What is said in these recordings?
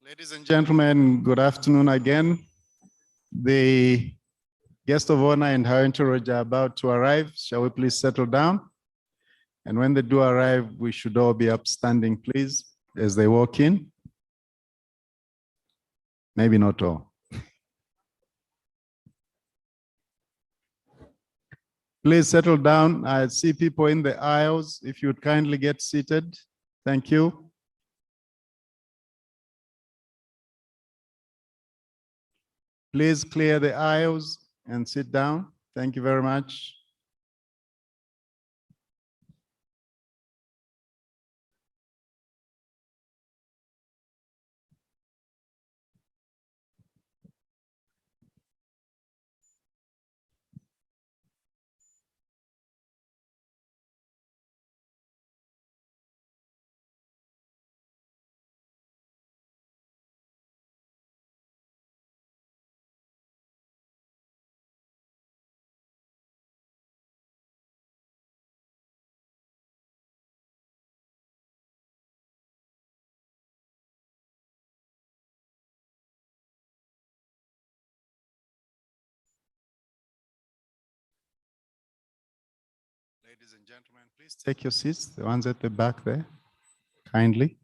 Ladies and gentlemen, good afternoon again. The guest of honor and her entourage are about to arrive. Shall we please settle down? And when they do arrive, we should all be upstanding, please, as they walk in. Maybe not all. Please settle down. I see people in the aisles. If you'd kindly get seated. Thank you. Please clear the aisles and sit down. Thank you very much. Ladies and gentlemen, please take your seats, the ones at the back there, kindly.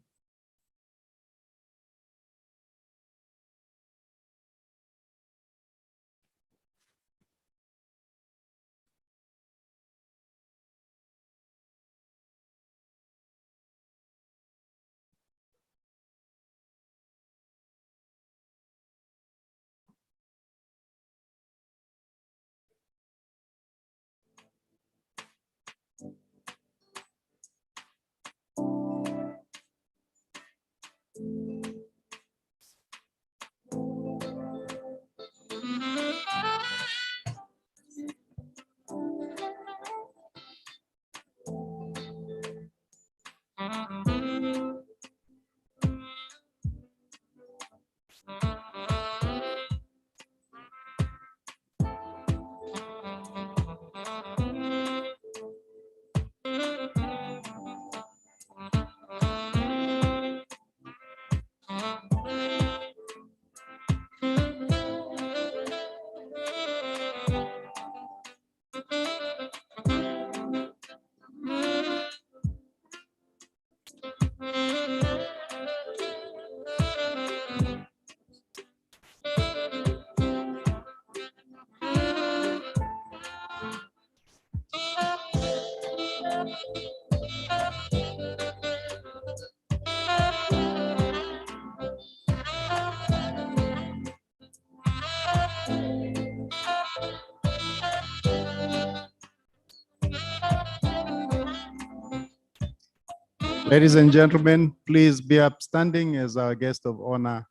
Ladies and gentlemen, please be upstanding as our guest of honor,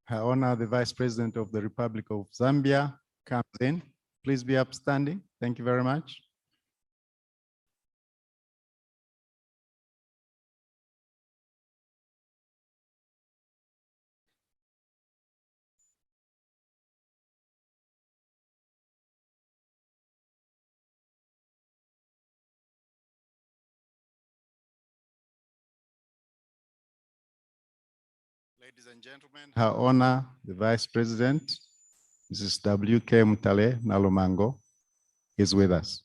Her Honor, the Vice President of the Republic of Zambia, comes in. Please be upstanding. Thank you very much. Ladies and gentlemen, Her Honor, the Vice President, Mrs. W.K. Mutale Nalomango, is with us.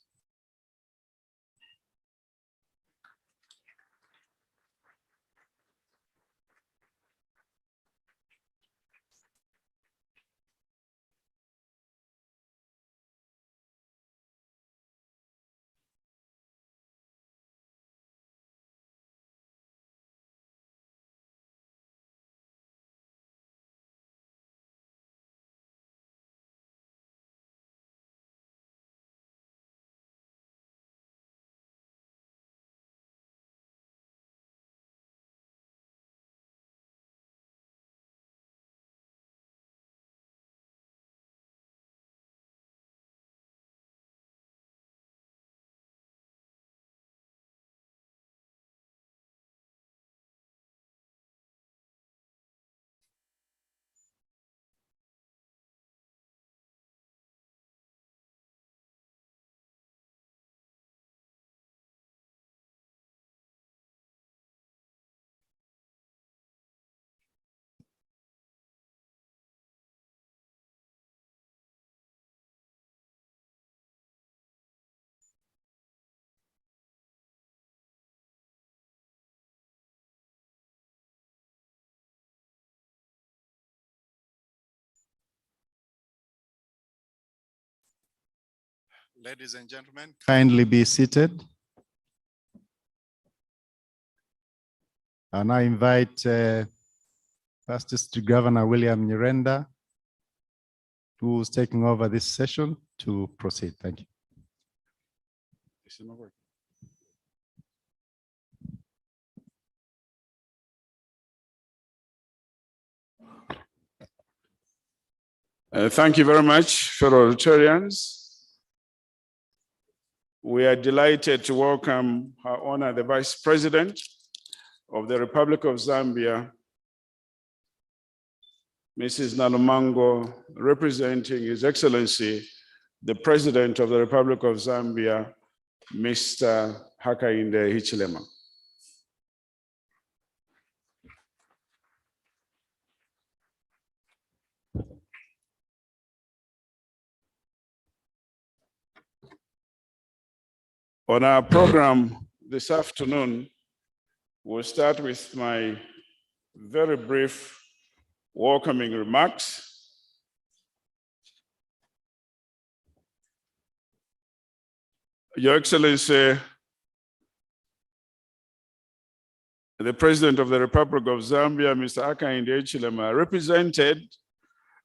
Ladies and gentlemen, kindly be seated. And I invite First District Governor William Nyirenda, who's taking over this session, to proceed. Thank you. Thank you very much, fellow Rotarians. We are delighted to welcome Her Honor, the Vice President of the Republic of Zambia, Mrs. Nalumango, representing His Excellency, the President of the Republic of Zambia, Mr. Hakainde Hichilema. On our program this afternoon, we'll start with my very brief welcoming remarks. Your Excellency, the President of the Republic of Zambia, Mr. Hakainde Hichilema, represented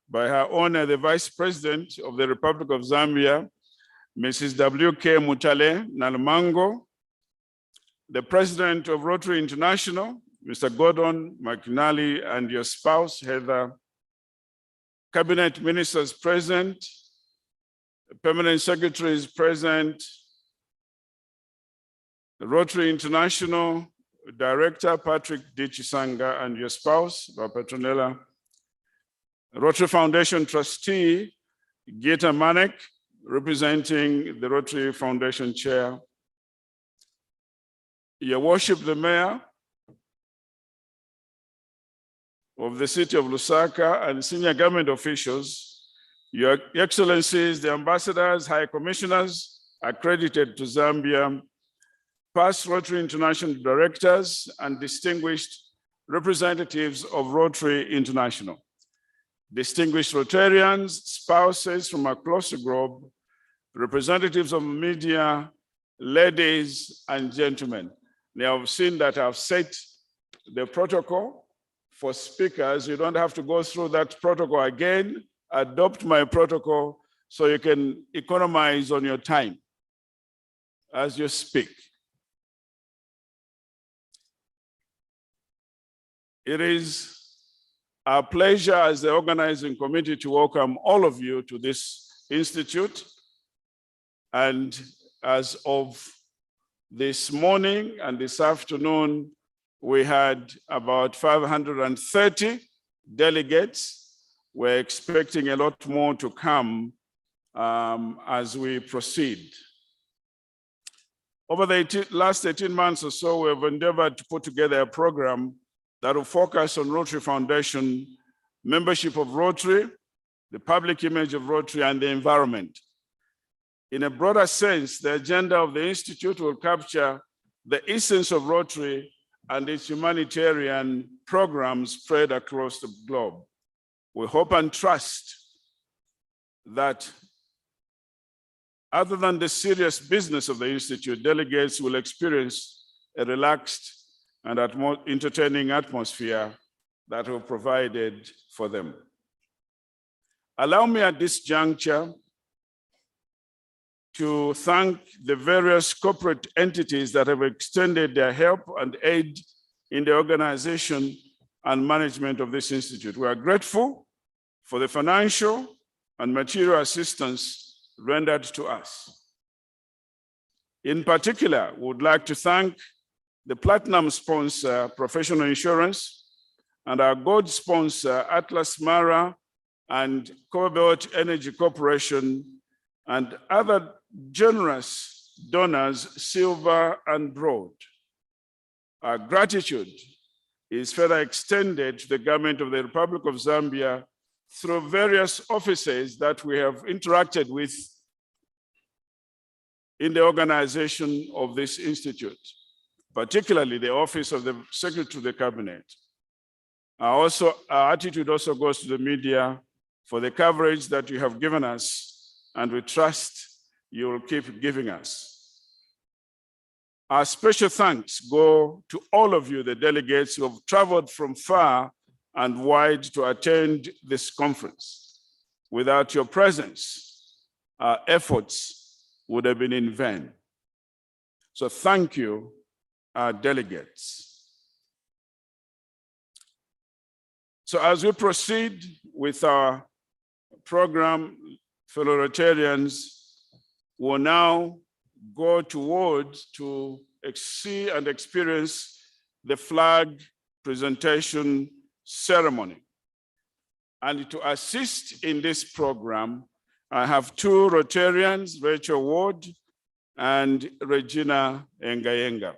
by Her Honor, the Vice President of the Republic of Zambia, Mrs. W.K. Mutale Nalumango, the President of Rotary International, Mr. Gordon McNally, and your spouse, Heather, Cabinet Ministers present, Permanent Secretaries present, the Rotary International Director, Patrick D. Chisanga, and your spouse, Petronella, Rotary Foundation Trustee, Gita Manek, representing the Rotary Foundation Chair, Your Worship the Mayor of the City of Lusaka and senior government officials, Your Excellencies, the ambassadors, high commissioners accredited to Zambia, past Rotary International directors, and distinguished representatives of Rotary International, distinguished Rotarians, spouses from across the globe, representatives of media, ladies and gentlemen. Now I've seen that I've set the protocol for speakers. You don't have to go through that protocol again. Adopt my protocol so you can economize on your time as you speak. It is our pleasure as the organizing committee to welcome all of you to this institute. And as of this morning and this afternoon, we had about 530 delegates. We're expecting a lot more to come as we proceed. Over the last 18 months or so, we've endeavored to put together a program that will focus on Rotary Foundation, membership of Rotary, the public image of Rotary, and the environment. In a broader sense, the agenda of the Institute will capture the essence of Rotary and its humanitarian programs spread across the globe. We hope and trust that other than the serious business of the Institute, delegates will experience a relaxed and entertaining atmosphere that will be provided for them. Allow me at this juncture to thank the various corporate entities that have extended their help and aid in the organization and management of this institute. We are grateful for the financial and material assistance rendered to us. In particular, we would like to thank the platinum sponsor, Professional Insurance, and our gold sponsor, Atlas Mara and Cobalt Energy Corporation, and other generous donors, silver and broad. Our gratitude is further extended to the government of the Republic of Zambia through various offices that we have interacted with in the organization of this institute, particularly the Office of the Secretary to the Cabinet. Our attitude also goes to the media for the coverage that you have given us, and we trust you will keep giving us. Our special thanks go to all of you, the delegates who have traveled from far and wide to attend this conference. Without your presence, our efforts would have been in vain. So thank you, our delegates. So as we proceed with our program, fellow Rotarians will now go towards to see and experience the flag presentation ceremony. And to assist in this program, I have two Rotarians, Rachel Ward and Regina Engayenga.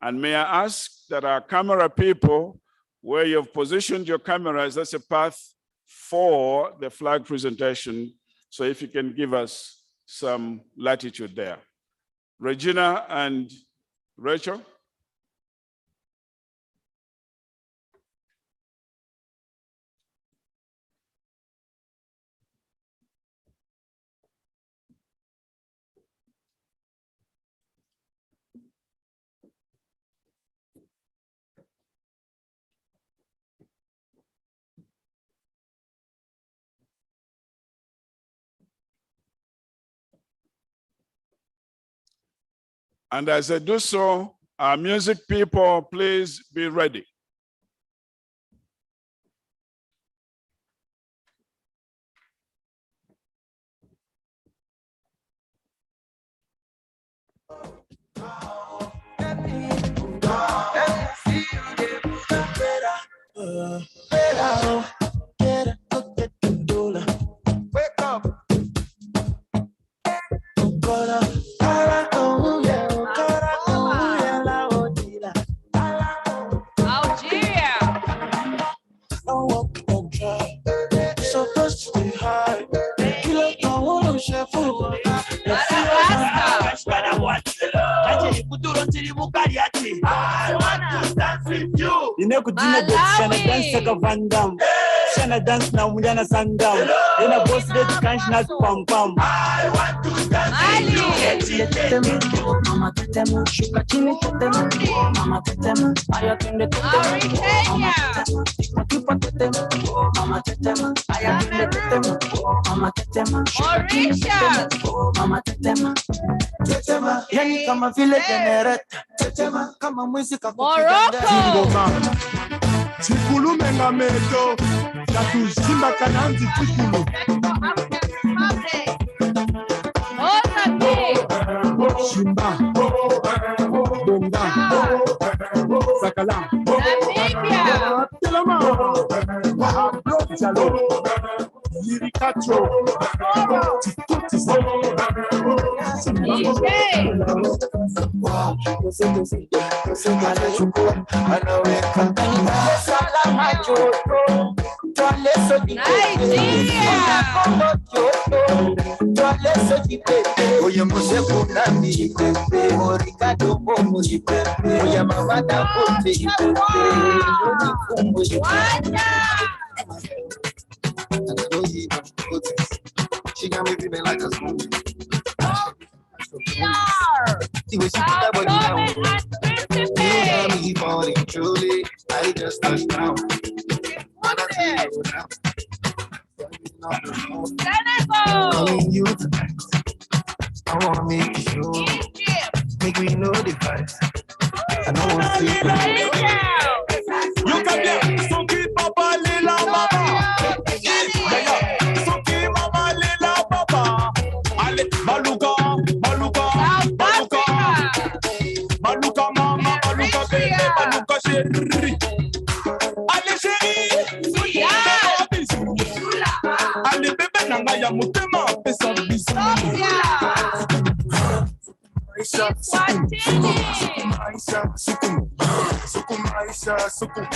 And may I ask that our camera people, where you've positioned your cameras, that's a path for the flag presentation. So if you can give us some latitude there. Regina and Rachel. And as I do so, our music people, please be ready. Wake up. Shana dance na mujana sandam. Ina boss det kanch na pam pam. I want to dance with you. Mama tetema, shuka chini tetema. Mama tetema, aya twende tetema. Kipa tetema. Mama tetema, aya twende tetema. Mama tetema, shuka chini tetema. Mama tetema. Tetema, yani kama vile generator. Tetema, kama mwizi kakupigana. Chikulu menga meto, tatu simba kananzi chikulu. Shimba, bonga, sakala. Telama, jalo, lirikacho, tikutisa. Oye Moseko Nami, Ricardo Bomo, Oye Mavada Bote, she got me feeling like a spoon. Me falling truly, I just touched down. Calling you tonight. I wanna make you sure, make me know the vibes. I know what's You can get so keep Papa Lila Baba. So keep Mama Lila Baba. Ale Maluka, Maluka, Maluka, Maluka Mama, Maluka baby, Maluka chérie. Ale chérie, ale bébé nanga ya mutema pesa bisu. Aisha, Sukum, Aisha, Sukum.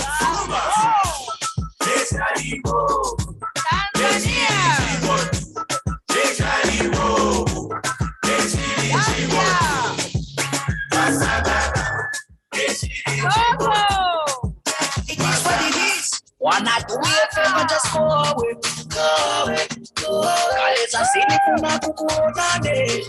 Wanna do me a favor, just go away. Call it Ongeza sinifuna kukuonane.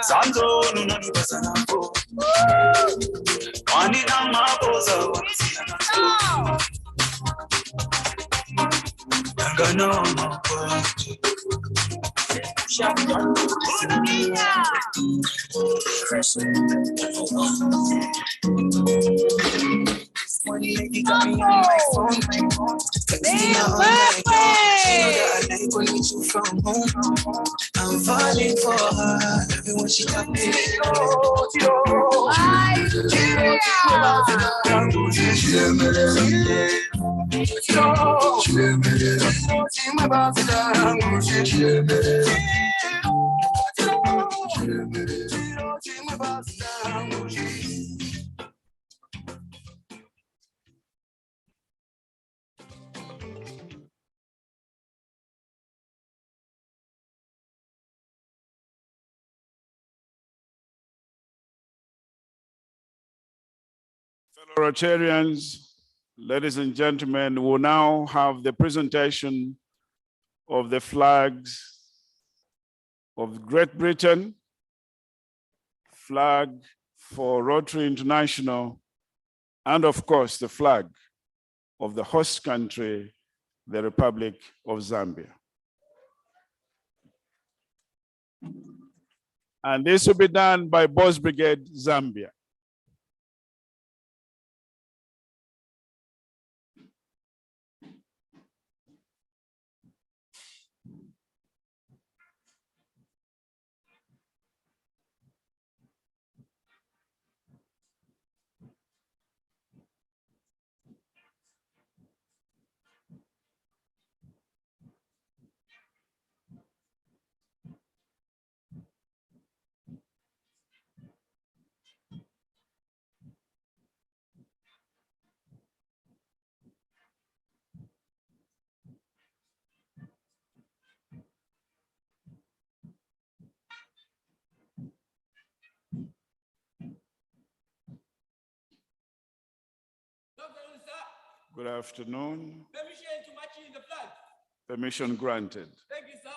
Sanzo unanibasa napo. Wani na mapoza wanisiana so. Yangana mapache. Money lady got me on my phone. Texting her all night long. She know that I like when we shoot from home. I'm falling for her. Everyone she got me. Fellow Rotarians, ladies and gentlemen, we'll now have the presentation of the flags of Great Britain, flag for Rotary International, and of course, the flag of the host country, the Republic of Zambia. And this will be done by Boys Brigade Zambia. Good afternoon. Permission to march in the flag. Permission granted. Thank you, sir.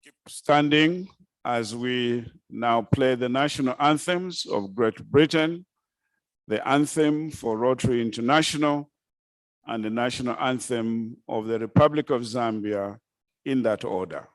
Keep standing as we now play the national anthems of Great Britain, the anthem for Rotary International, and the national anthem of the Republic of Zambia in that order.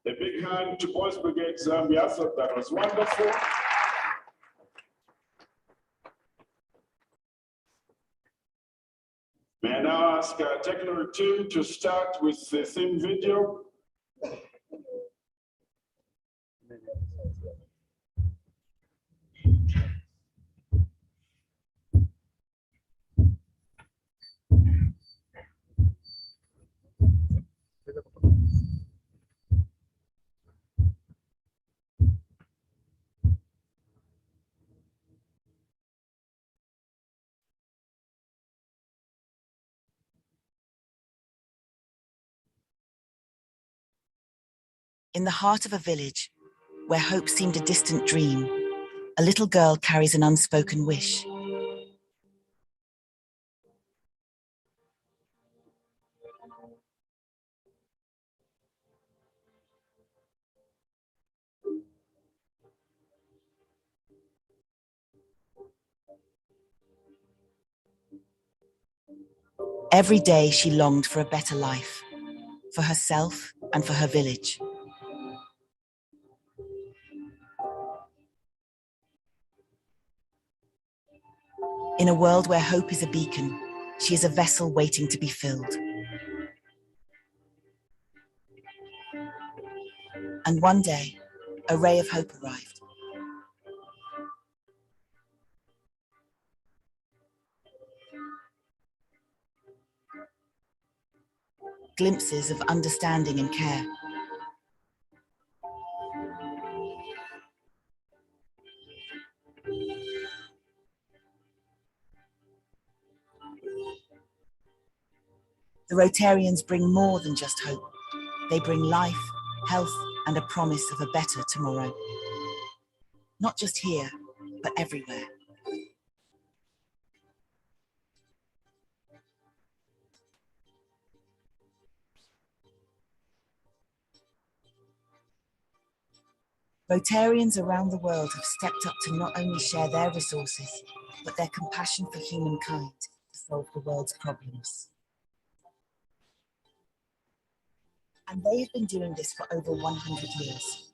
A big hand to Boys Brigade Zambia. So that was wonderful. May I now ask our technical team to start with the theme video. In the heart of a village, where hope seemed a distant dream, a little girl carries an unspoken wish. Every day she longed for a better life, for herself and for her village. In a world where hope is a beacon, she is a vessel waiting to be filled. And one day, a ray of hope arrived. glimpses of understanding and care. The Rotarians bring more than just hope. They bring life, health, and a promise of a better tomorrow. Not just here, but everywhere. Rotarians around the world have stepped up to not only share their resources, but their compassion for humankind to solve the world's problems. And they have been doing this for over 100 years.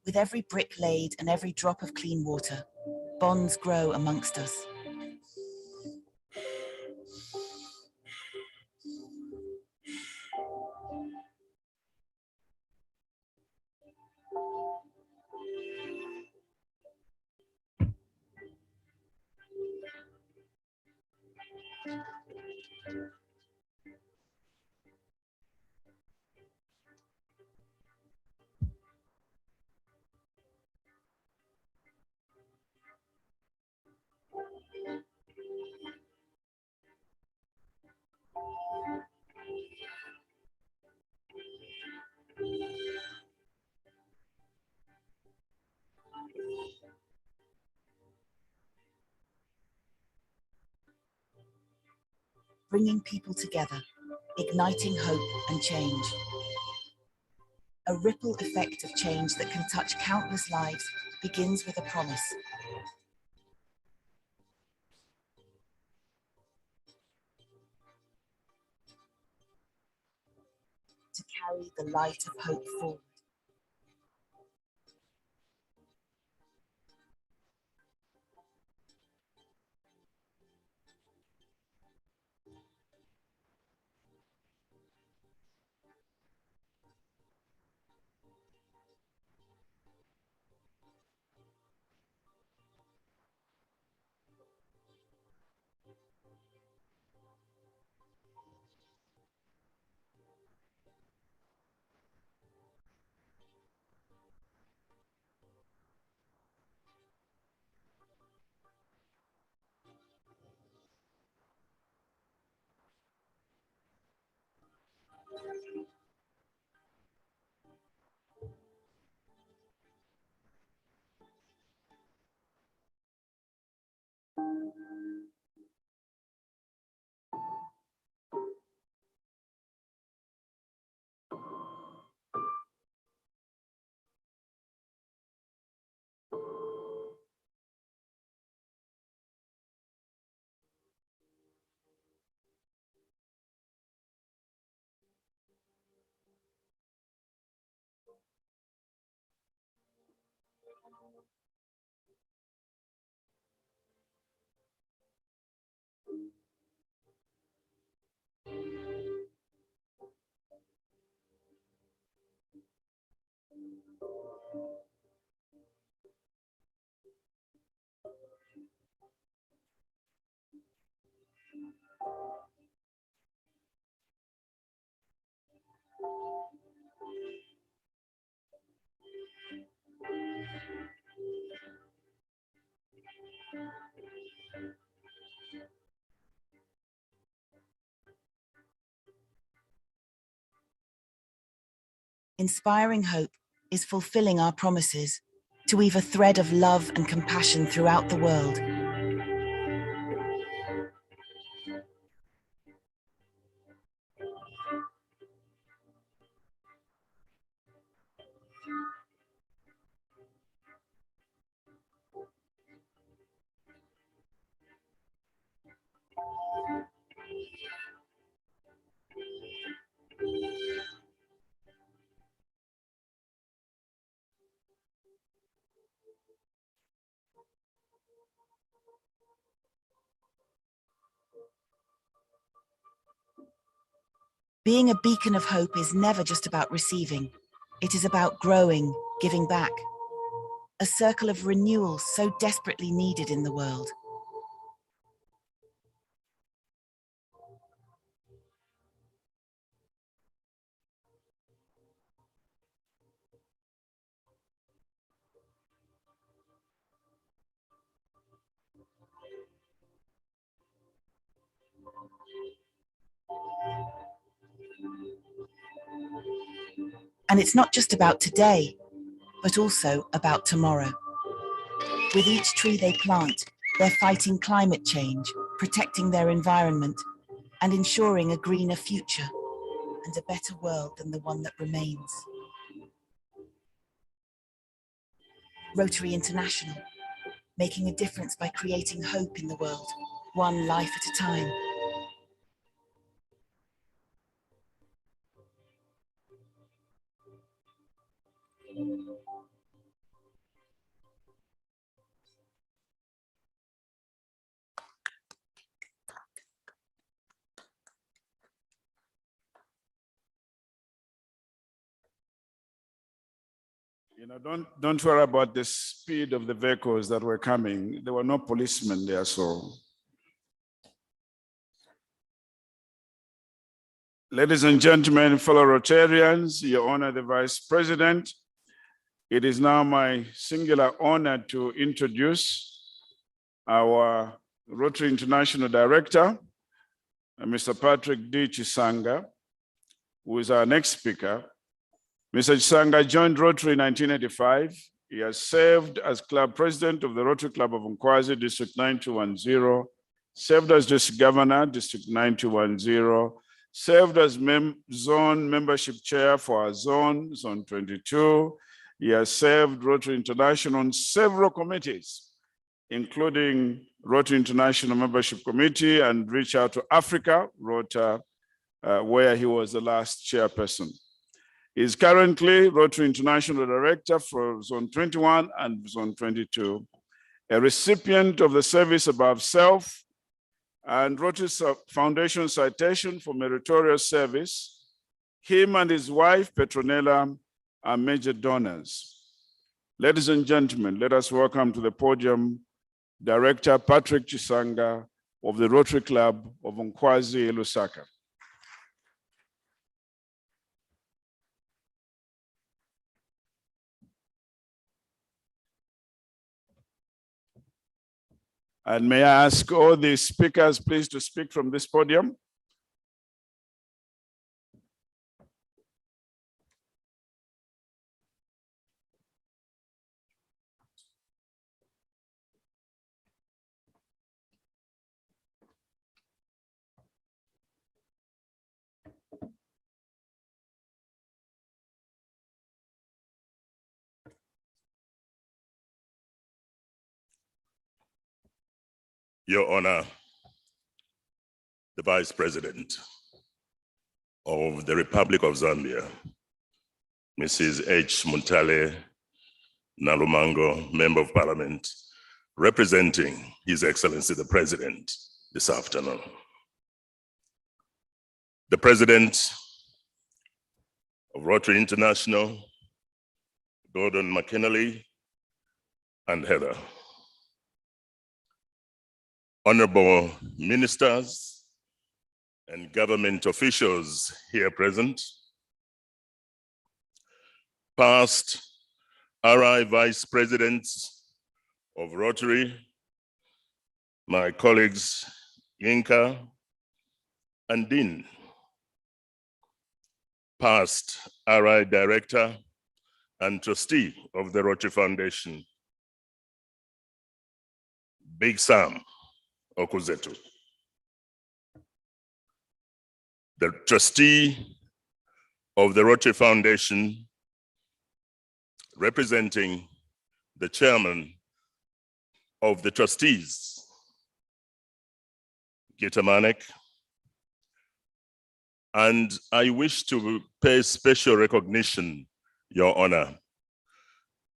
With every brick laid and every drop of clean water, bonds grow amongst us. Bringing people together, igniting hope and change. A ripple effect of change that can touch countless lives begins with a promise. To carry the light of hope forward. Inspiring hope is fulfilling our promises to weave a thread of love and compassion throughout the world. Being a beacon of hope is never just about receiving. It is about growing, giving back. A circle of renewal so desperately needed in the world. And it's not just about today, but also about tomorrow. With each tree they plant, they're fighting climate change, protecting their environment, and ensuring a greener future and a better world than the one that remains. Rotary International, making a difference by creating hope in the world, one life at a time. You know, don't worry about the speed of the vehicles that were coming. There were no policemen there, so. Ladies and gentlemen, fellow Rotarians, Your Honor, the Vice President, it is now my singular honor to introduce our Rotary International Director, Mr. Patrick D. Chisanga, who is our next speaker. Mr. Chisanga joined Rotary in 1985. He has served as club president of the Rotary Club of Nkwazi, District 9210, served as district governor, District 9210, served as zone membership chair for our zone, Zone 22. He has served Rotary International on several committees, including Rotary International Membership Committee and Reach Out to Africa, Rota, where he was the last chairperson. He is currently Rotary International Director for Zone 21 and Zone 22, a recipient of the Service Above Self and Rotary Foundation Citation for Meritorious Service. Him and his wife, Petronella, are major donors. Ladies and gentlemen, let us welcome to the podium Director Patrick Chisanga of the Rotary Club of Nkwazi, Lusaka. And may I ask all the speakers, please, to speak from this podium? Your Honor, the Vice President of the Republic of Zambia, Mrs. H. Muntale Nalumango, Member of Parliament, representing His Excellency the President this afternoon. The President of Rotary International, Gordon McKinley, and Heather. Honorable ministers and government officials here present, past RI Vice Presidents of Rotary, my colleagues Yinka and Dean, past RI Director and Trustee of the Rotary Foundation, Big Sam Okuzetu. The Trustee of the Rotary Foundation, representing the Chairman of the Trustees, Gita Manek. And I wish to pay special recognition, Your Honor,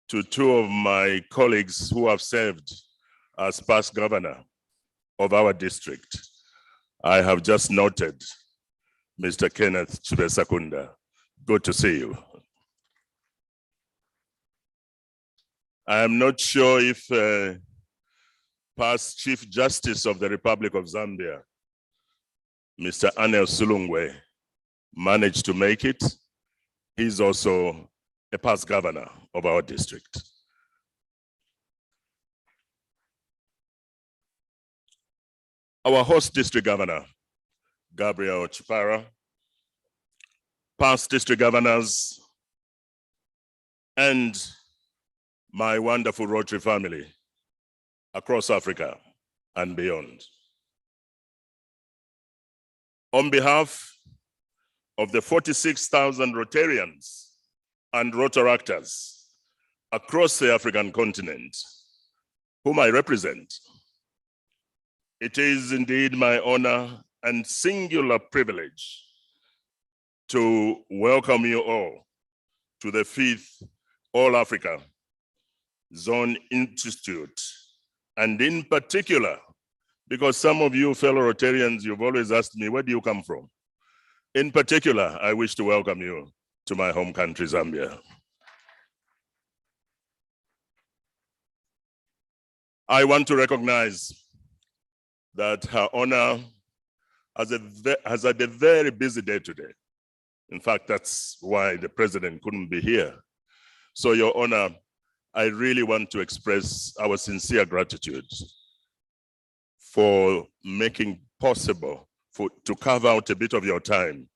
to two of my colleagues who have served as past governor of our district. I have just noted Mr. Kenneth Chibesakunda. Good to see you. I am not sure if past Chief Justice of the Republic of Zambia, Mr. Anel Sulungwe, managed to make it. He's also a past governor of our district. Our host district governor, Gabriel Chipara, past district governors, and my wonderful Rotary family across Africa and beyond. On behalf of the 46,000 Rotarians and Rotaractors across the African continent, whom I represent, it is indeed my honor and singular privilege to welcome you all to the 5th All Africa Zone Institute, and in particular, because some of you fellow Rotarians, you've always asked me, where do you come from? In particular, I wish to welcome you to my home country, Zambia. I want to recognize that Her Honor has had a very busy day today. In fact, that's why the president couldn't be here. So, Your Honor, I really want to express our sincere gratitude for making possible to carve out a bit of your time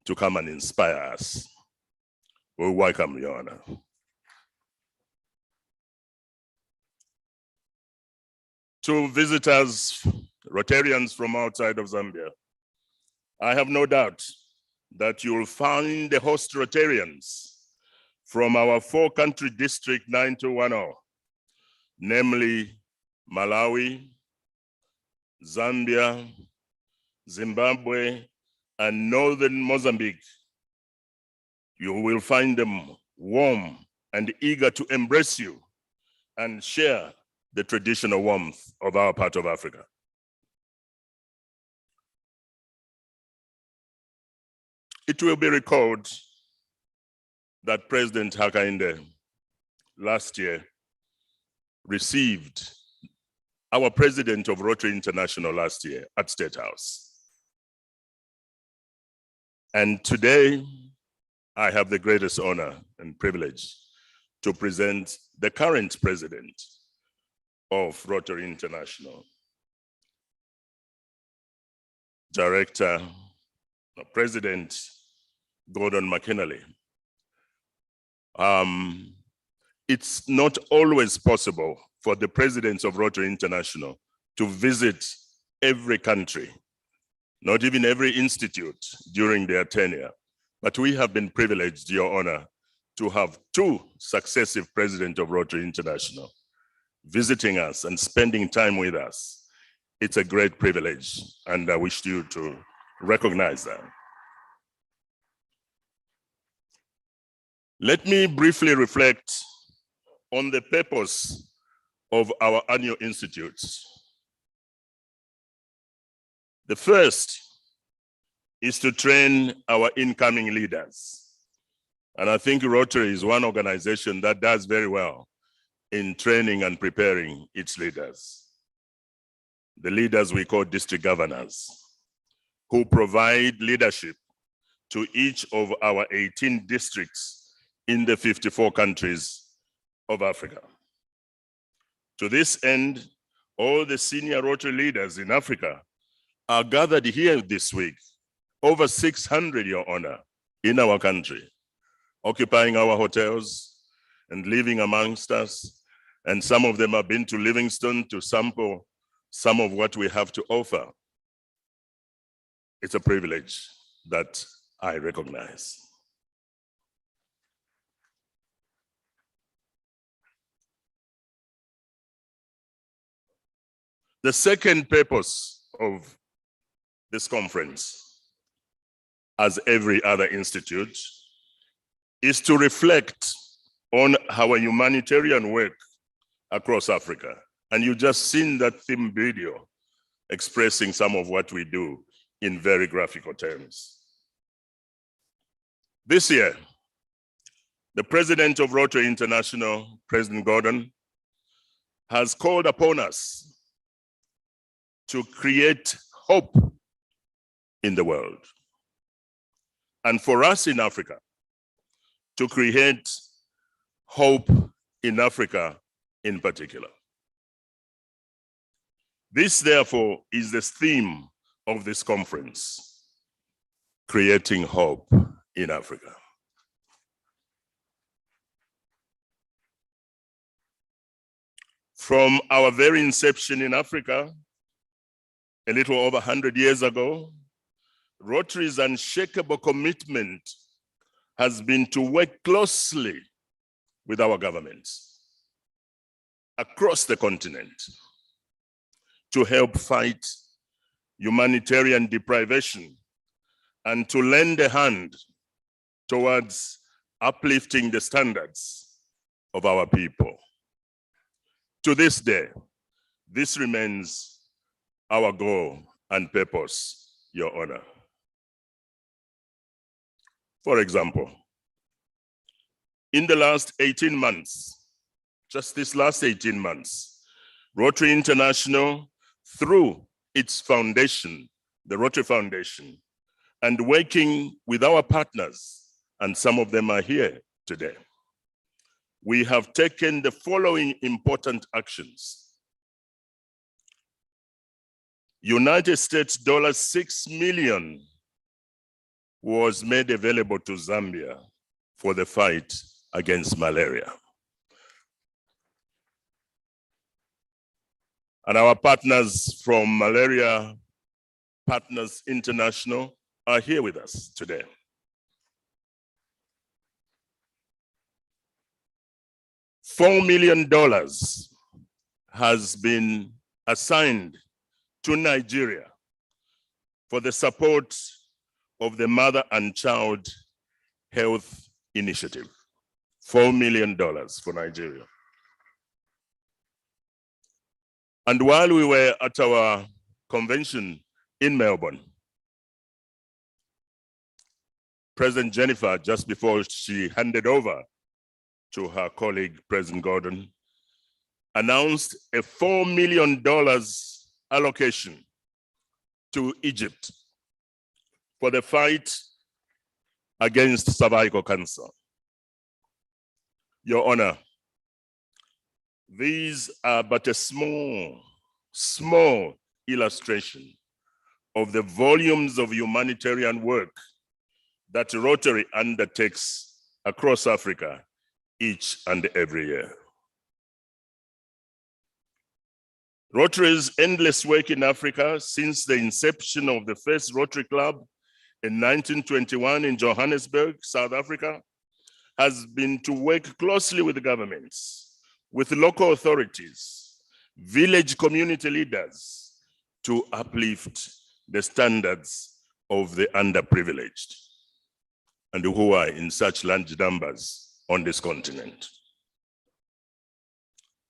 to come and inspire us. We welcome, Your Honor. To visitors, Rotarians from outside of Zambia, I have no doubt that you will find the host Rotarians from our 4-country district 9210, namely Malawi, Zambia, Zimbabwe, and northern Mozambique. You will find them warm and eager to embrace you and share the traditional warmth of our part of Africa. It will be recalled that President Hakainde last year received our president of Rotary International last year at State House. And today, I have the greatest honor and privilege to present the current president of Rotary International, President Gordon McKinley. It's not always possible for the presidents of Rotary International to visit every country, not even every institute during their tenure. But we have been privileged, Your Honor, to have 2 successive presidents of Rotary International visiting us and spending time with us. It's a great privilege, and I wish you to recognize that. Let me briefly reflect on the purpose of our annual institutes. The first is to train our incoming leaders. And I think Rotary is one organization that does very well in training and preparing its leaders. The leaders we call district governors, who provide leadership to each of our 18 districts in the 54 countries of Africa. To this end, all the senior Rotary leaders in Africa are gathered here this week, over 600, Your Honor, in our country. occupying our hotels and living amongst us. And some of them have been to Livingstone to sample some of what we have to offer. It's a privilege that I recognize. The second purpose of this conference, as every other institute, is to reflect on our humanitarian work across Africa. And you just seen that theme video expressing some of what we do in very graphical terms. This year, the president of Rotary International, President Gordon, has called upon us to create hope in the world. And for us in Africa, to create hope in Africa in particular. This, therefore, is the theme of this conference, creating hope in Africa. From our very inception in Africa, a little over 100 years ago, Rotary's unshakable commitment has been to work closely with our governments across the continent to help fight humanitarian deprivation and to lend a hand towards uplifting the standards of our people. To this day, this remains our goal and purpose, Your Honor. For example, in the last 18 months, just this last 18 months, Rotary International, through its foundation, the Rotary Foundation, and working with our partners, and some of them are here today, we have taken the following important actions. United States $6 million was made available to Zambia for the fight against malaria. And our partners from Malaria Partners International are here with us today. $4 million has been assigned to Nigeria for the support of the Mother and Child Health Initiative. $4 million for Nigeria. And while we were at our convention in Melbourne, President Jennifer, just before she handed over to her colleague, President Gordon, announced a $4 million allocation to Egypt for the fight against cervical cancer. Your Honor, these are but a small illustration of the volumes of humanitarian work that Rotary undertakes across Africa each and every year. Rotary's endless work in Africa since the inception of the first Rotary Club in 1921 in Johannesburg, South Africa, has been to work closely with governments, with local authorities, village community leaders to uplift the standards of the underprivileged and who are in such large numbers on this continent.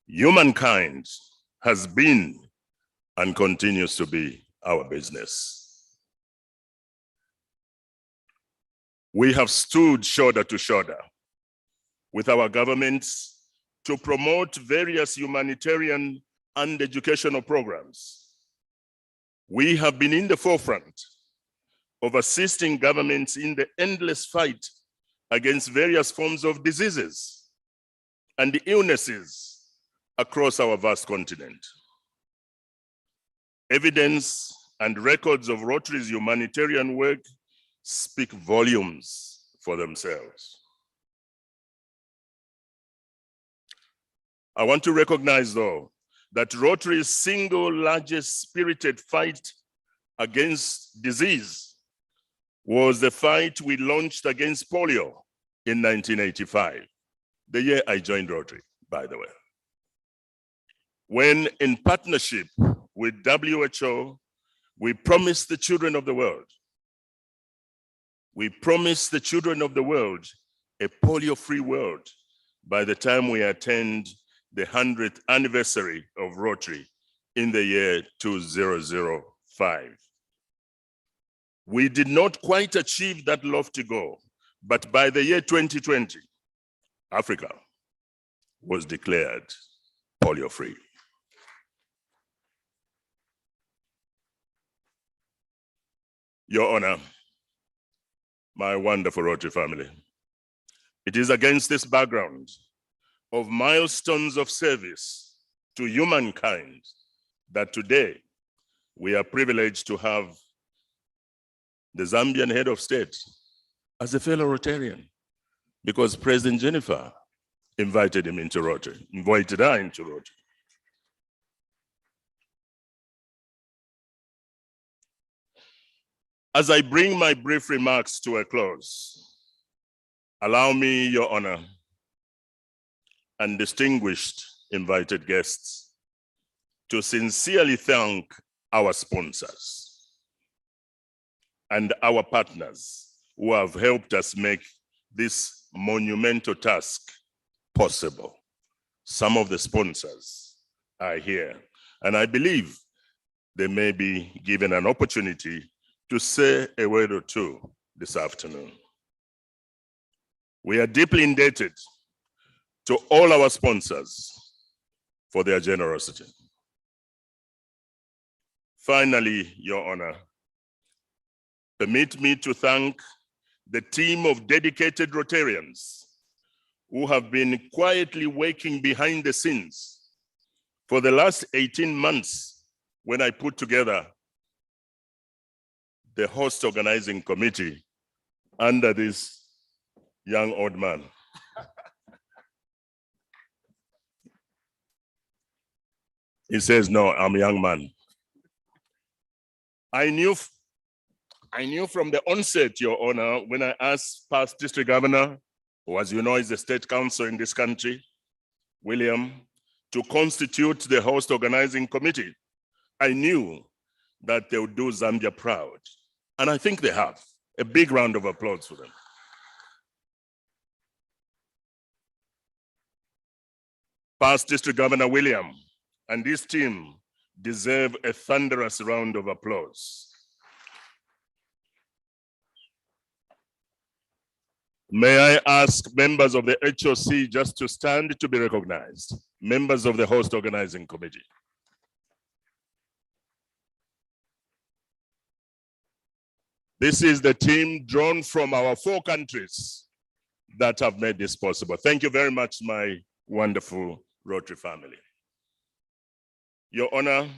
Humankind has been and continues to be our business. We have stood shoulder to shoulder with our governments to promote various humanitarian and educational programs. We have been in the forefront of assisting governments in the endless fight against various forms of diseases and illnesses across our vast continent. Evidence and records of Rotary's humanitarian work speak volumes for themselves. I want to recognize, though, that Rotary's single largest spirited fight against disease was the fight we launched against polio in 1985, the year I joined Rotary, by the way. When, in partnership with WHO, we promised the children of the world, a polio-free world by the time we attend the 100th anniversary of Rotary in the year 2005. We did not quite achieve that lofty goal, but by the year 2020, Africa was declared polio-free. Your Honor, my wonderful Rotary family, it is against this background of milestones of service to humankind that today we are privileged to have the Zambian head of state as a fellow Rotarian, because President Jennifer invited her into Rotary. As I bring my brief remarks to a close, allow me, Your Honor, and distinguished invited guests, to sincerely thank our sponsors and our partners who have helped us make this monumental task possible. Some of the sponsors are here, and I believe they may be given an opportunity to say a word or two this afternoon. We are deeply indebted to all our sponsors for their generosity. Finally, Your Honor, permit me to thank the team of dedicated Rotarians who have been quietly working behind the scenes for the last 18 months when I put together the host organizing committee under this young old man. He says, no, I'm a young man. I knew from the onset, Your Honor, when I asked past district governor, who as you know is the state council in this country, William, to constitute the host organizing committee, I knew that they would do Zambia proud. And I think they have. A big round of applause for them. Past District Governor William and his team deserve a thunderous round of applause. May I ask members of the HOC just to stand to be recognized, members of the host organizing committee. This is the team drawn from our 4 countries that have made this possible. Thank you very much, my wonderful Rotary family. Your Honor,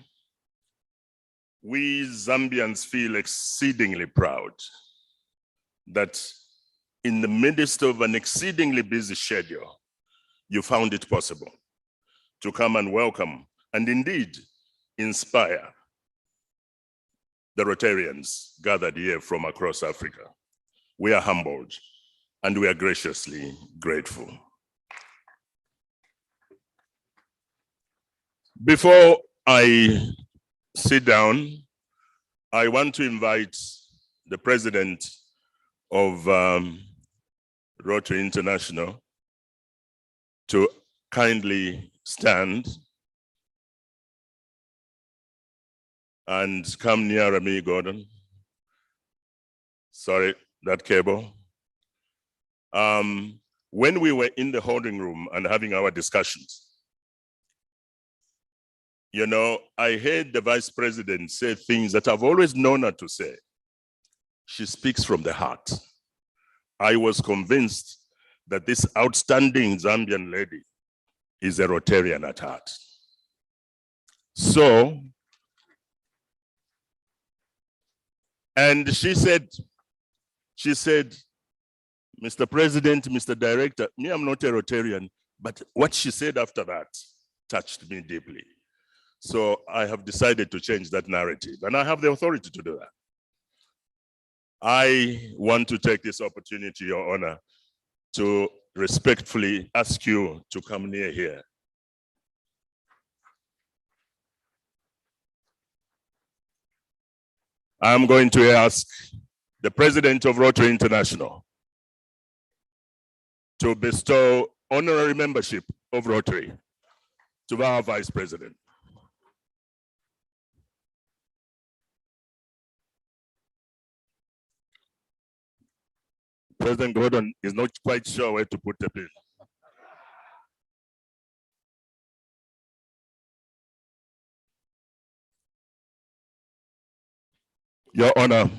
we Zambians feel exceedingly proud that in the midst of an exceedingly busy schedule, you found it possible to come and welcome and indeed inspire the Rotarians gathered here from across Africa. We are humbled and we are graciously grateful. Before I sit down, I want to invite the president of Rotary International to kindly stand and come nearer me, Gordon. Sorry, that cable. When we were in the holding room and having our discussions, you know, I heard the vice president say things that I've always known her to say. She speaks from the heart. I was convinced that this outstanding Zambian lady is a Rotarian at heart. So, and she said, Mr. President, Mr. Director, me, I'm not a Rotarian, But what she said after that touched me deeply. So I have decided to change that narrative, and I have the authority to do that. I want to take this opportunity, Your Honor, to respectfully ask you to come near here. I'm going to ask the President of Rotary International to bestow honorary membership of Rotary to our Vice President. President Gordon is not quite sure where to put the bill. Your Honor,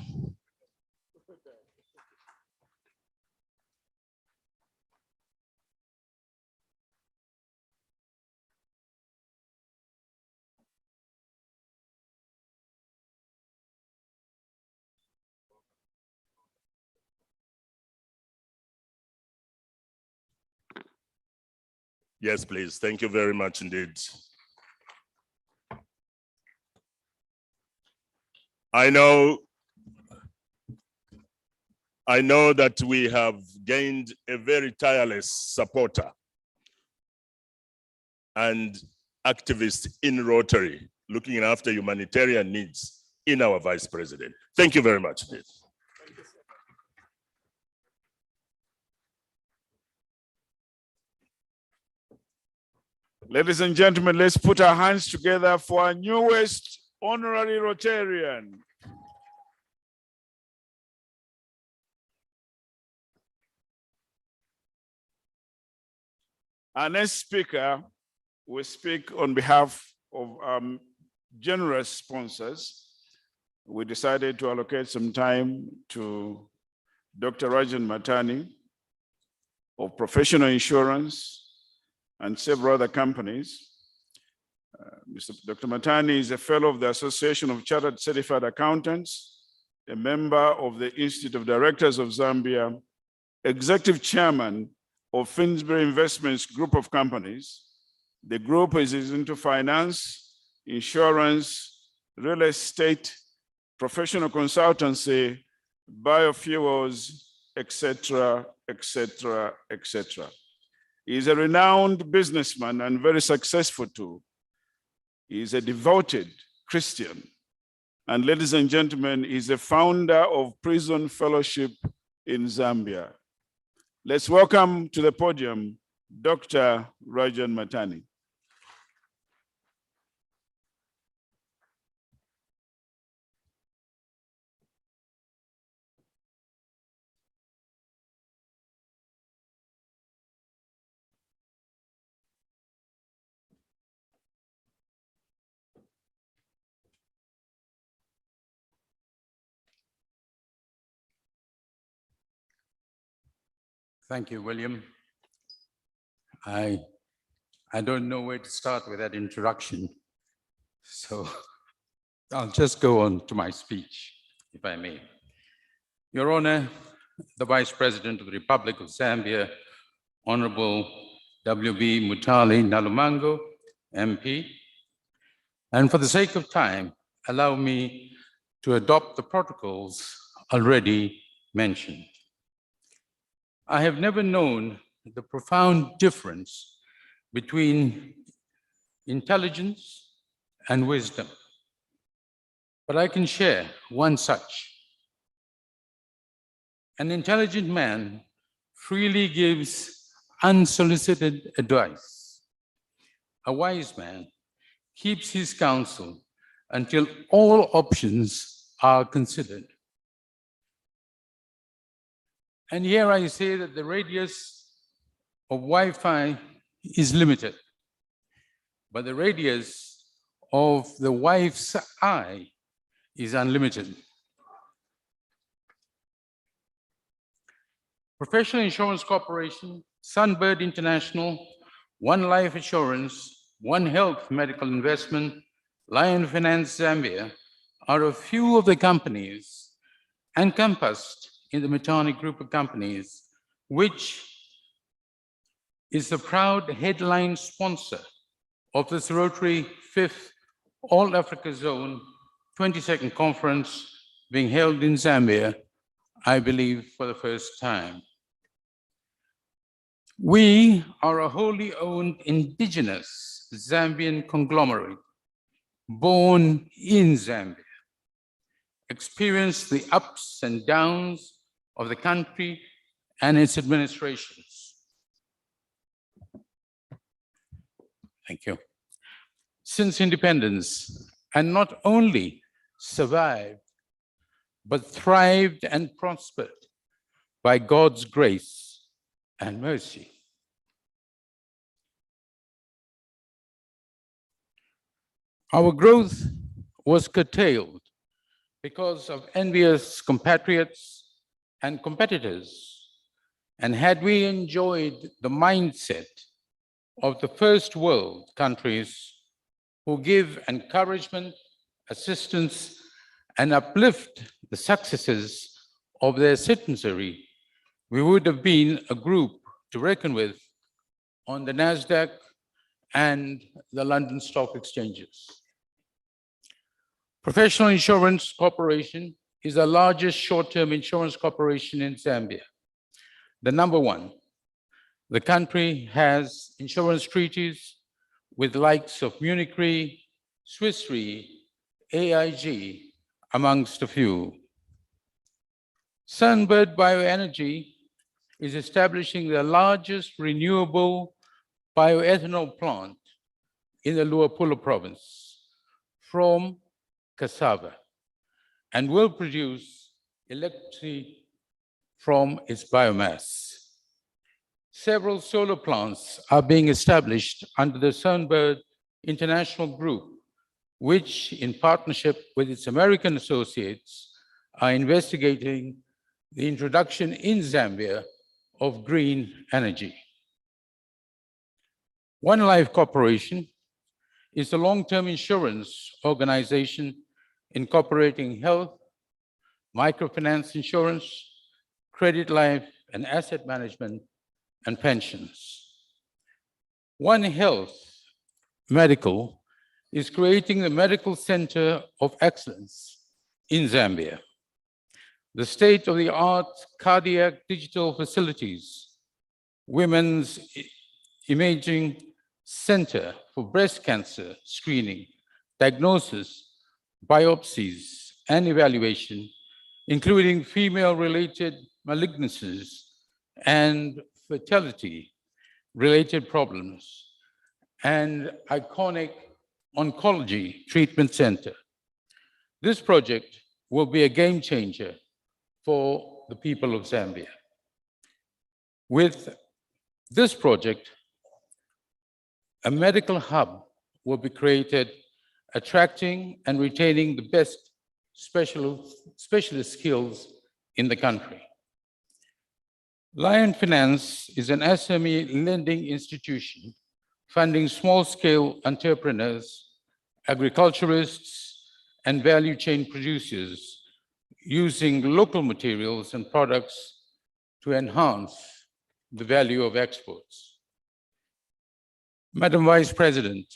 yes, please. Thank you very much indeed. I know that we have gained a very tireless supporter and activist in Rotary, looking after humanitarian needs in our Vice President. Thank you very much. Ladies and gentlemen, let's put our hands together for our newest honorary Rotarian. Our next speaker will speak on behalf of generous sponsors. We decided to allocate some time to Dr. Rajan Matani of Professional Insurance and several other companies. Dr. Matani is a fellow of the Association of Chartered Certified Accountants, a member of the Institute of Directors of Zambia, executive chairman of Finsbury Investments Group of Companies. The group is into finance, insurance, real estate, professional consultancy, biofuels, etc., etc., etc. He is a renowned businessman and very successful too. He is a devoted Christian. And ladies and gentlemen, he's a founder of Prison Fellowship in Zambia. Let's welcome to the podium, Dr. Rajan Matani. Thank you, William. I don't know where to start with that introduction, so I'll just go on to my speech, if I may. Your Honor, the Vice President of the Republic of Zambia, Honorable W.B. Mutale Nalumango, MP, and for the sake of time, allow me to adopt the protocols already mentioned. I have never known the profound difference between intelligence and wisdom, but I can share one such. An intelligent man freely gives unsolicited advice. A wise man keeps his counsel until all options are considered. And here I say that the radius of Wi-Fi is limited, but the radius of the wife's eye is unlimited. Professional Insurance Corporation, Sunbird International, One Life Assurance, One Health Medical Investment, Lion Finance Zambia are a few of the companies encompassed in the Matani Group of companies, which is the proud headline sponsor of this Rotary 5th All Africa Zone 22nd Conference being held in Zambia, I believe, for the first time. We are a wholly owned indigenous Zambian conglomerate, born in Zambia, experienced the ups and downs of the country and its administrations. Thank you. Since independence, and not only survived, but thrived and prospered by God's grace and mercy. Our growth was curtailed because of envious compatriots and competitors. And had we enjoyed the mindset of the first world countries who give encouragement, assistance, and uplift the successes of their citizenry, we would have been a group to reckon with on the NASDAQ and the London Stock Exchanges. Professional Insurance Corporation is the largest short-term insurance corporation in Zambia, the number one. The country has insurance treaties with the likes of Munich Re, Swiss Re, AIG, amongst a few. Sunbird Bioenergy is establishing the largest renewable bioethanol plant in the Luapula province from cassava and will produce electricity from its biomass. Several solar plants are being established under the Sunbird International Group, which, in partnership with its American associates, are investigating the introduction in Zambia of green energy. One Life Corporation is a long-term insurance organization incorporating health, microfinance insurance, credit life, and asset management, and pensions. One Health Medical is creating the Medical Center of Excellence in Zambia. The state-of-the-art cardiac digital facilities, Women's Imaging Center for breast cancer screening, diagnosis, biopsies, and evaluation, including female-related malignancies and fertility-related problems, and iconic oncology treatment center. This project will be a game changer for the people of Zambia. With this project, a medical hub will be created, attracting and retaining the best specialist skills in the country. Lion Finance is an SME lending institution funding small-scale entrepreneurs, agriculturists, and value chain producers using local materials and products to enhance the value of exports. Madam Vice President,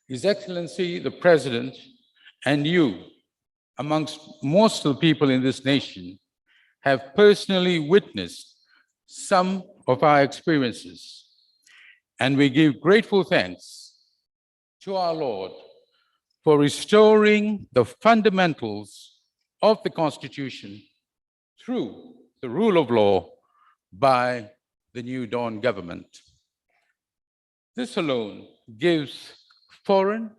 His Excellency the President and you, amongst most of the people in this nation, have personally witnessed some of our experiences, and we give grateful thanks to our Lord for restoring the fundamentals of the Constitution through the rule of law by the New Dawn government. This alone gives foreign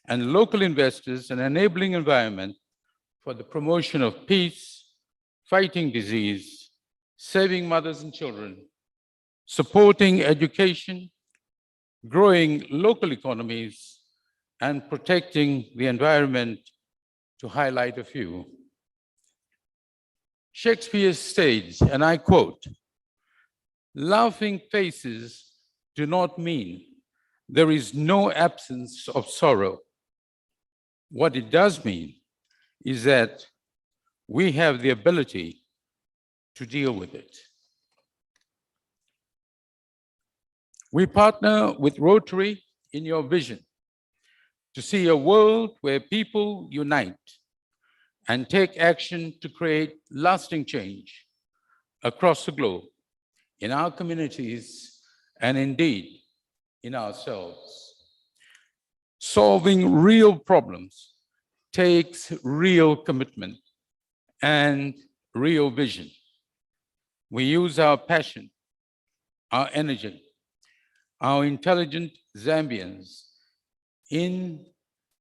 and local investors an enabling environment for the promotion of peace, fighting disease, saving mothers and children, supporting education, growing local economies, and protecting the environment, to highlight a few. Shakespeare states, and I quote, "Laughing faces do not mean there is no absence of sorrow. What it does mean is that we have the ability to deal with it." We partner with Rotary in your vision to see a world where people unite and take action to create lasting change across the globe, in our communities, and indeed in ourselves. Solving real problems takes real commitment and real vision. We use our passion, our energy, our intelligent Zambians in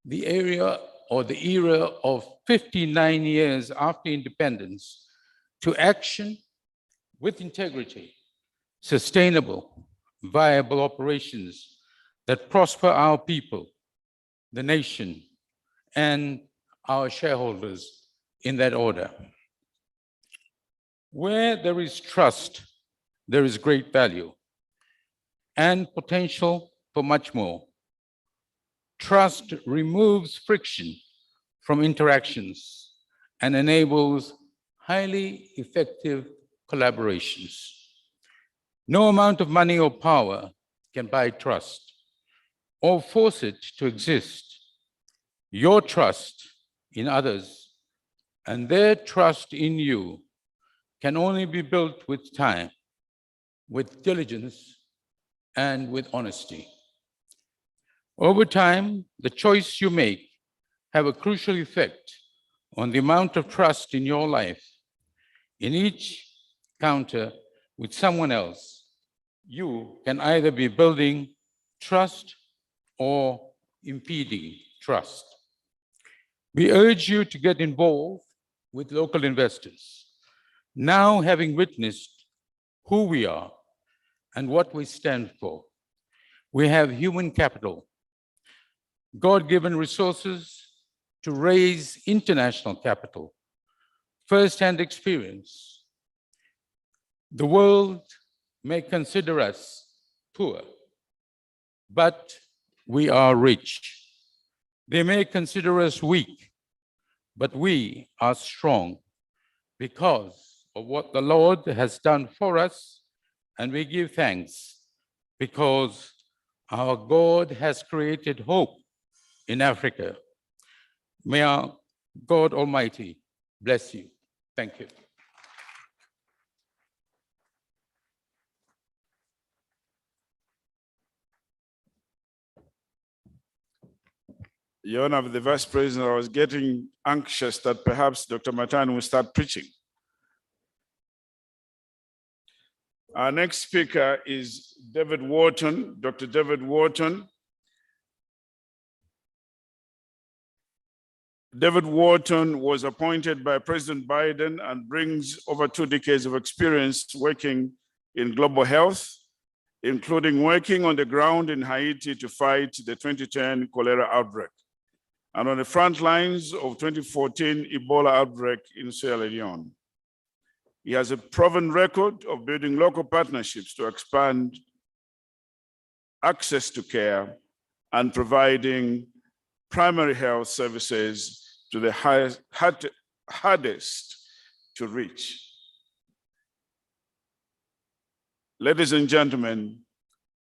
the area or the era of 59 years after independence to action with integrity, sustainable, viable operations that prosper our people, the nation, and our shareholders in that order. Where there is trust, there is great value and potential for much more. Trust removes friction from interactions and enables highly effective collaborations. No amount of money or power can buy trust or force it to exist. Your trust in others and their trust in you can only be built with time, with diligence, and with honesty. Over time, the choice you make have a crucial effect on the amount of trust in your life. In each encounter with someone else, you can either be building trust or impeding trust. We urge you to get involved with local investors. Now, having witnessed who we are and what we stand for, we have human capital, God-given resources to raise international capital, first-hand experience. The world may consider us poor, but we are rich. They may consider us weak, but we are strong because of what the Lord has done for us, and we give thanks because our God has created hope in Africa. May our God Almighty bless you. Thank you. Your Honor, the Vice President, I was getting anxious that perhaps Dr. Matani will start preaching. Our next speaker is David Wharton, Dr. David Wharton. David Wharton was appointed by President Biden and brings over 2 decades of experience working in global health, including working on the ground in Haiti to fight the 2010 cholera outbreak, and on the front lines of 2014 Ebola outbreak in Sierra Leone. He has a proven record of building local partnerships to expand access to care and providing primary health services to the hardest to reach. Ladies and gentlemen,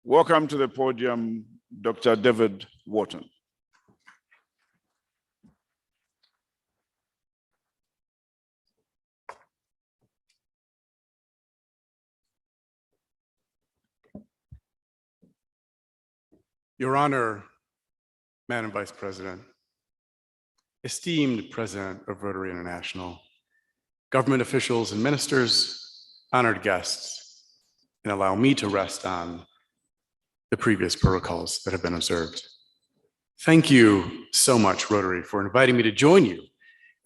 welcome to the podium, Dr. David Wharton. Your Honor, Madam Vice President, esteemed President of Rotary International, government officials and ministers, honored guests, and allow me to rest on the previous protocols that have been observed. Thank you so much, Rotary, for inviting me to join you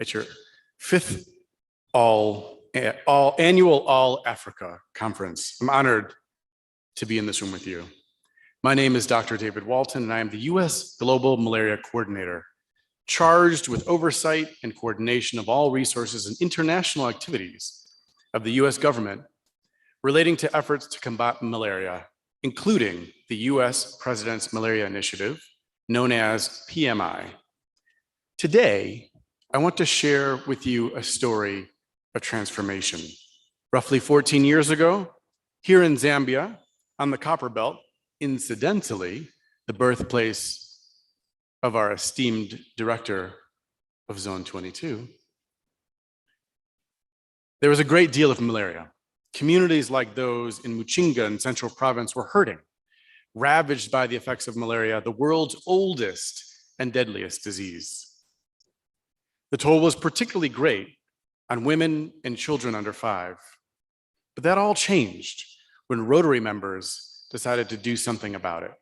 at your 5th annual All Africa Conference. I'm honored to be in this room with you. My name is Dr. David Wharton, and I am the U.S. Global Malaria Coordinator, charged with oversight and coordination of all resources and international activities of the U.S. government relating to efforts to combat malaria, including the U.S. President's Malaria Initiative, known as PMI. Today, I want to share with you a story of transformation. Roughly 14 years ago, here in Zambia, on the Copper Belt, incidentally, the birthplace of our esteemed director of Zone 22, there was a great deal of malaria. Communities like those in Muchinga in Central Province were hurting, ravaged by the effects of malaria, the world's oldest and deadliest disease. The toll was particularly great on women and children under 5. But that all changed when Rotary members decided to do something about it.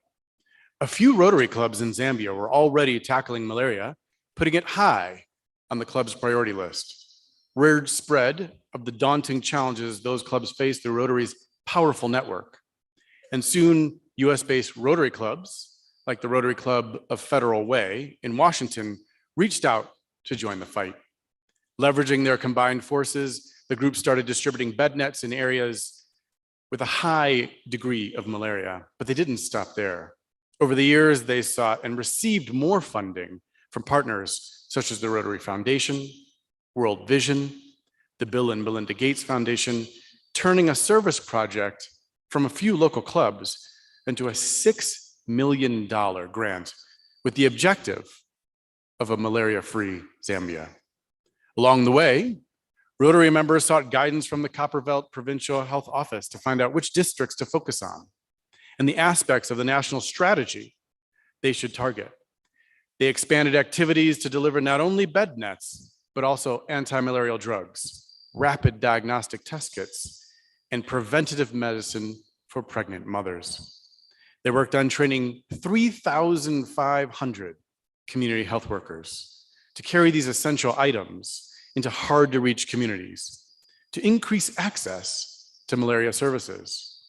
A few Rotary clubs in Zambia were already tackling malaria, putting it high on the club's priority list. Word spread of the daunting challenges those clubs faced through Rotary's powerful network. And soon, US-based Rotary clubs, like the Rotary Club of Federal Way in Washington, reached out to join the fight. Leveraging their combined forces, the group started distributing bed nets in areas with a high degree of malaria, but they didn't stop there. Over the years, they sought and received more funding from partners such as the Rotary Foundation, World Vision, the Bill and Melinda Gates Foundation, turning a service project from a few local clubs into a $6 million grant with the objective of a malaria-free Zambia. Along the way, Rotary members sought guidance from the Copperbelt Provincial Health Office to find out which districts to focus on and the aspects of the national strategy they should target. They expanded activities to deliver not only bed nets, but also anti-malarial drugs, rapid diagnostic test kits, and preventative medicine for pregnant mothers. They worked on training 3,500 community health workers to carry these essential items into hard-to-reach communities, to increase access to malaria services,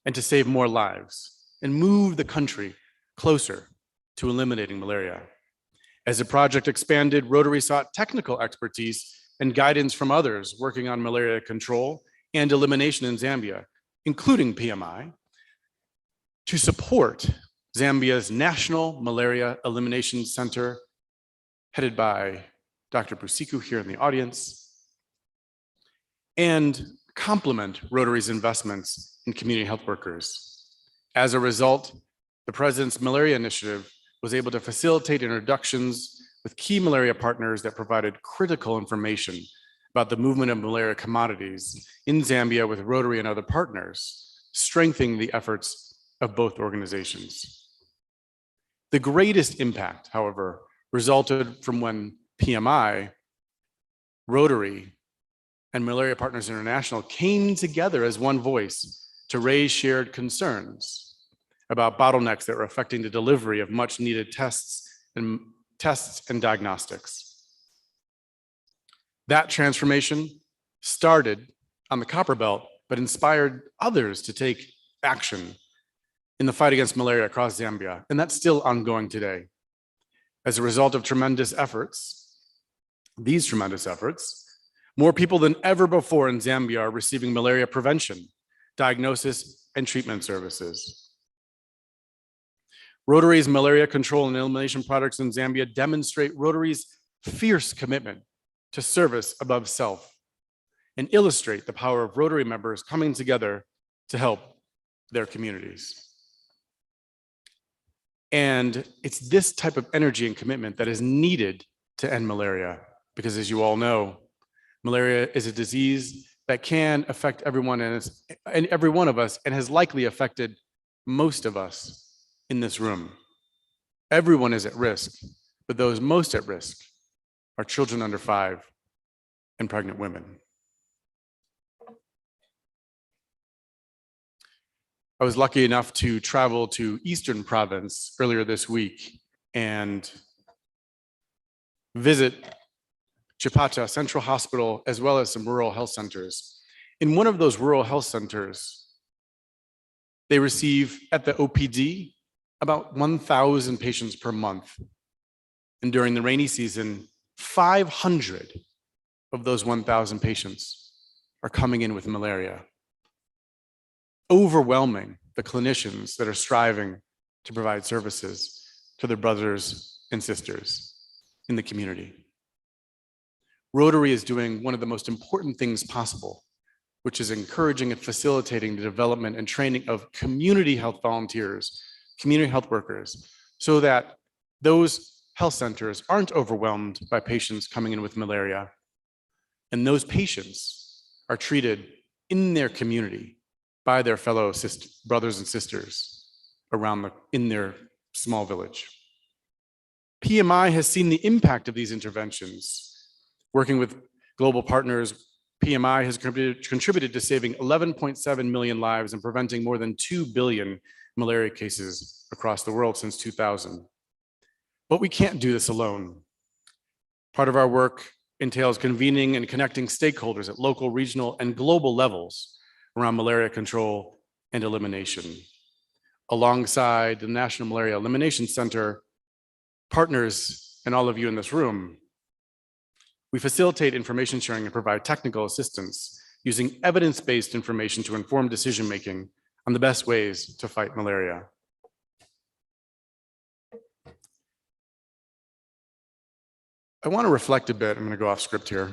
and to save more lives and move the country closer to eliminating malaria. As the project expanded, Rotary sought technical expertise and guidance from others working on malaria control and elimination in Zambia, including PMI, to support Zambia's National Malaria Elimination Center, headed by Dr. Busiku here in the audience, and complement Rotary's investments in community health workers. As a result, the President's Malaria Initiative was able to facilitate introductions with key malaria partners that provided critical information about the movement of malaria commodities in Zambia with Rotary and other partners, strengthening the efforts of both organizations. The greatest impact, however, resulted from when PMI, Rotary, and Malaria Partners International came together as one voice to raise shared concerns about bottlenecks that were affecting the delivery of much needed tests and diagnostics. That transformation started on the Copperbelt, but inspired others to take action in the fight against malaria across Zambia, and that's still ongoing today. As a result of these tremendous efforts, more people than ever before in Zambia are receiving malaria prevention, diagnosis, and treatment services. Rotary's malaria control and elimination products in Zambia demonstrate Rotary's fierce commitment to service above self and illustrate the power of Rotary members coming together to help their communities. And it's this type of energy and commitment that is needed to end malaria, because as you all know, malaria is a disease that can affect everyone and every one of us, and has likely affected most of us in this room. Everyone is at risk, but those most at risk are children under 5 and pregnant women. I was lucky enough to travel to Eastern Province earlier this week and visit Chipata Central Hospital, as well as some rural health centers. In one of those rural health centers, they receive at the OPD about 1,000 patients per month. And during the rainy season, 500 of those 1,000 patients are coming in with malaria, overwhelming the clinicians that are striving to provide services to their brothers and sisters in the community. Rotary is doing one of the most important things possible which is encouraging and facilitating the development and training of community health volunteers, community health workers, so that those health centers aren't overwhelmed by patients coming in with malaria. And those patients are treated in their community by their fellow brothers and sisters in their small village. PMI has seen the impact of these interventions. Working with global partners, PMI has contributed to saving 11.7 million lives and preventing more than 2 billion malaria cases across the world since 2000. But we can't do this alone. Part of our work entails convening and connecting stakeholders at local, regional, and global levels around malaria control and elimination. Alongside the National Malaria Elimination Center, partners, and all of you in this room, we facilitate information sharing and provide technical assistance using evidence-based information to inform decision-making on the best ways to fight malaria. I want to reflect a bit. I'm going to go off script here.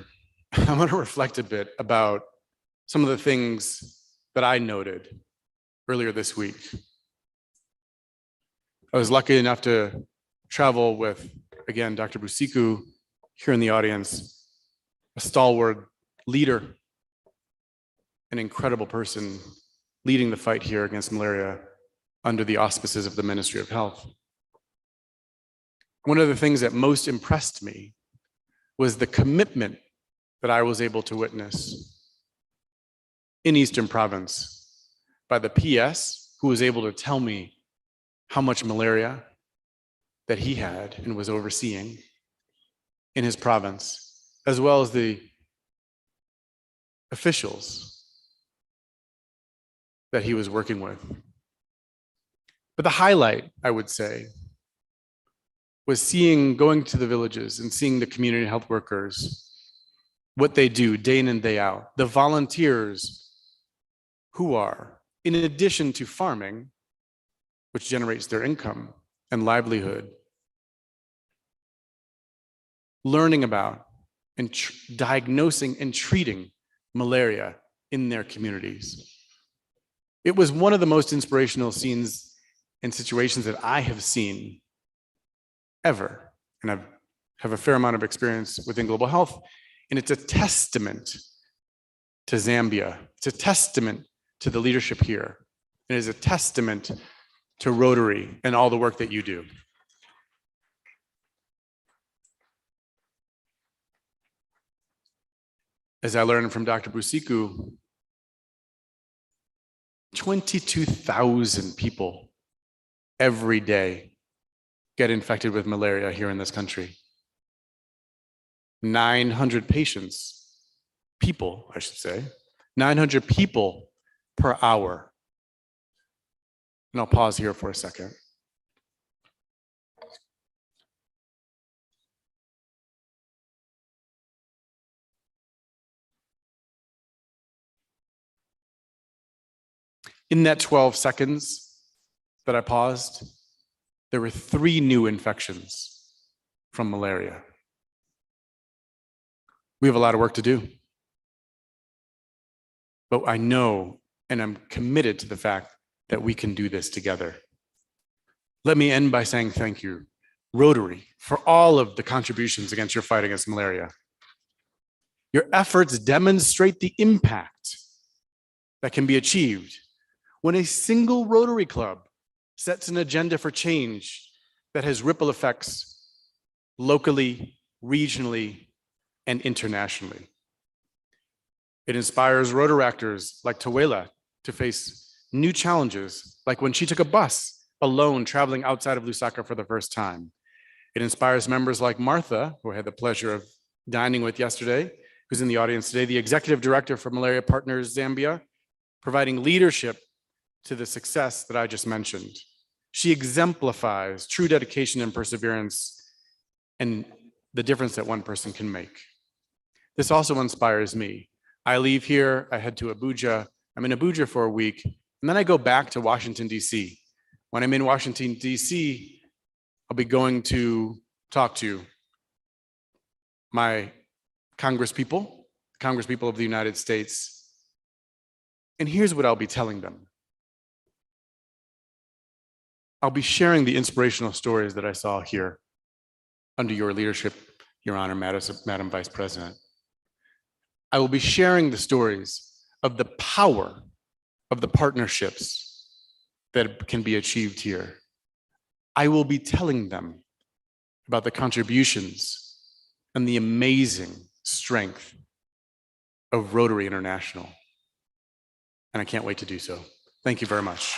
I want to reflect a bit about some of the things that I noted earlier this week. I was lucky enough to travel with, again, Dr. Busiku here in the audience, a stalwart leader, an incredible person leading the fight here against malaria under the auspices of the Ministry of Health. One of the things that most impressed me was the commitment that I was able to witness in Eastern Province by the PS, who was able to tell me how much malaria that he had and was overseeing in his province, as well as the officials that he was working with. But the highlight, I would say, was going to the villages and seeing the community health workers, what they do day in and day out, the volunteers who are, in addition to farming, which generates their income and livelihood, learning about and diagnosing and treating malaria in their communities. It was one of the most inspirational scenes and situations that I have seen ever. And I have a fair amount of experience within global health, and it's a testament to Zambia. It's a testament to the leadership here. It is a testament to Rotary and all the work that you do. As I learned from Dr. Busiku, 22,000 people every day get infected with malaria here in this country. 900 people, I should say, 900 people per hour. And I'll pause here for a second. In that 12 seconds that I paused, there were 3 new infections from malaria. We have a lot of work to do. But I know and I'm committed to the fact that we can do this together. Let me end by saying thank you, Rotary, for all of the contributions against your fight against malaria. Your efforts demonstrate the impact that can be achieved when a single Rotary Club sets an agenda for change that has ripple effects locally, regionally, and internationally. It inspires Rotaractors like Tawela to face new challenges, like when she took a bus alone traveling outside of Lusaka for the first time. It inspires members like Martha, who I had the pleasure of dining with yesterday, who's in the audience today, the Executive Director for Malaria Partners Zambia, providing leadership to the success that I just mentioned. She exemplifies true dedication and perseverance and the difference that one person can make. This also inspires me. I leave here, I head to Abuja. I'm in Abuja for a week, and then I go back to Washington, D.C. When I'm in Washington, D.C., I'll be going to talk to my Congress people of the United States, And here's what I'll be telling them. I'll be sharing the inspirational stories that I saw here under your leadership, Your Honor, Madam Vice President. I will be sharing the stories of the power of the partnerships that can be achieved here. I will be telling them about the contributions and the amazing strength of Rotary International. And I can't wait to do so. Thank you very much.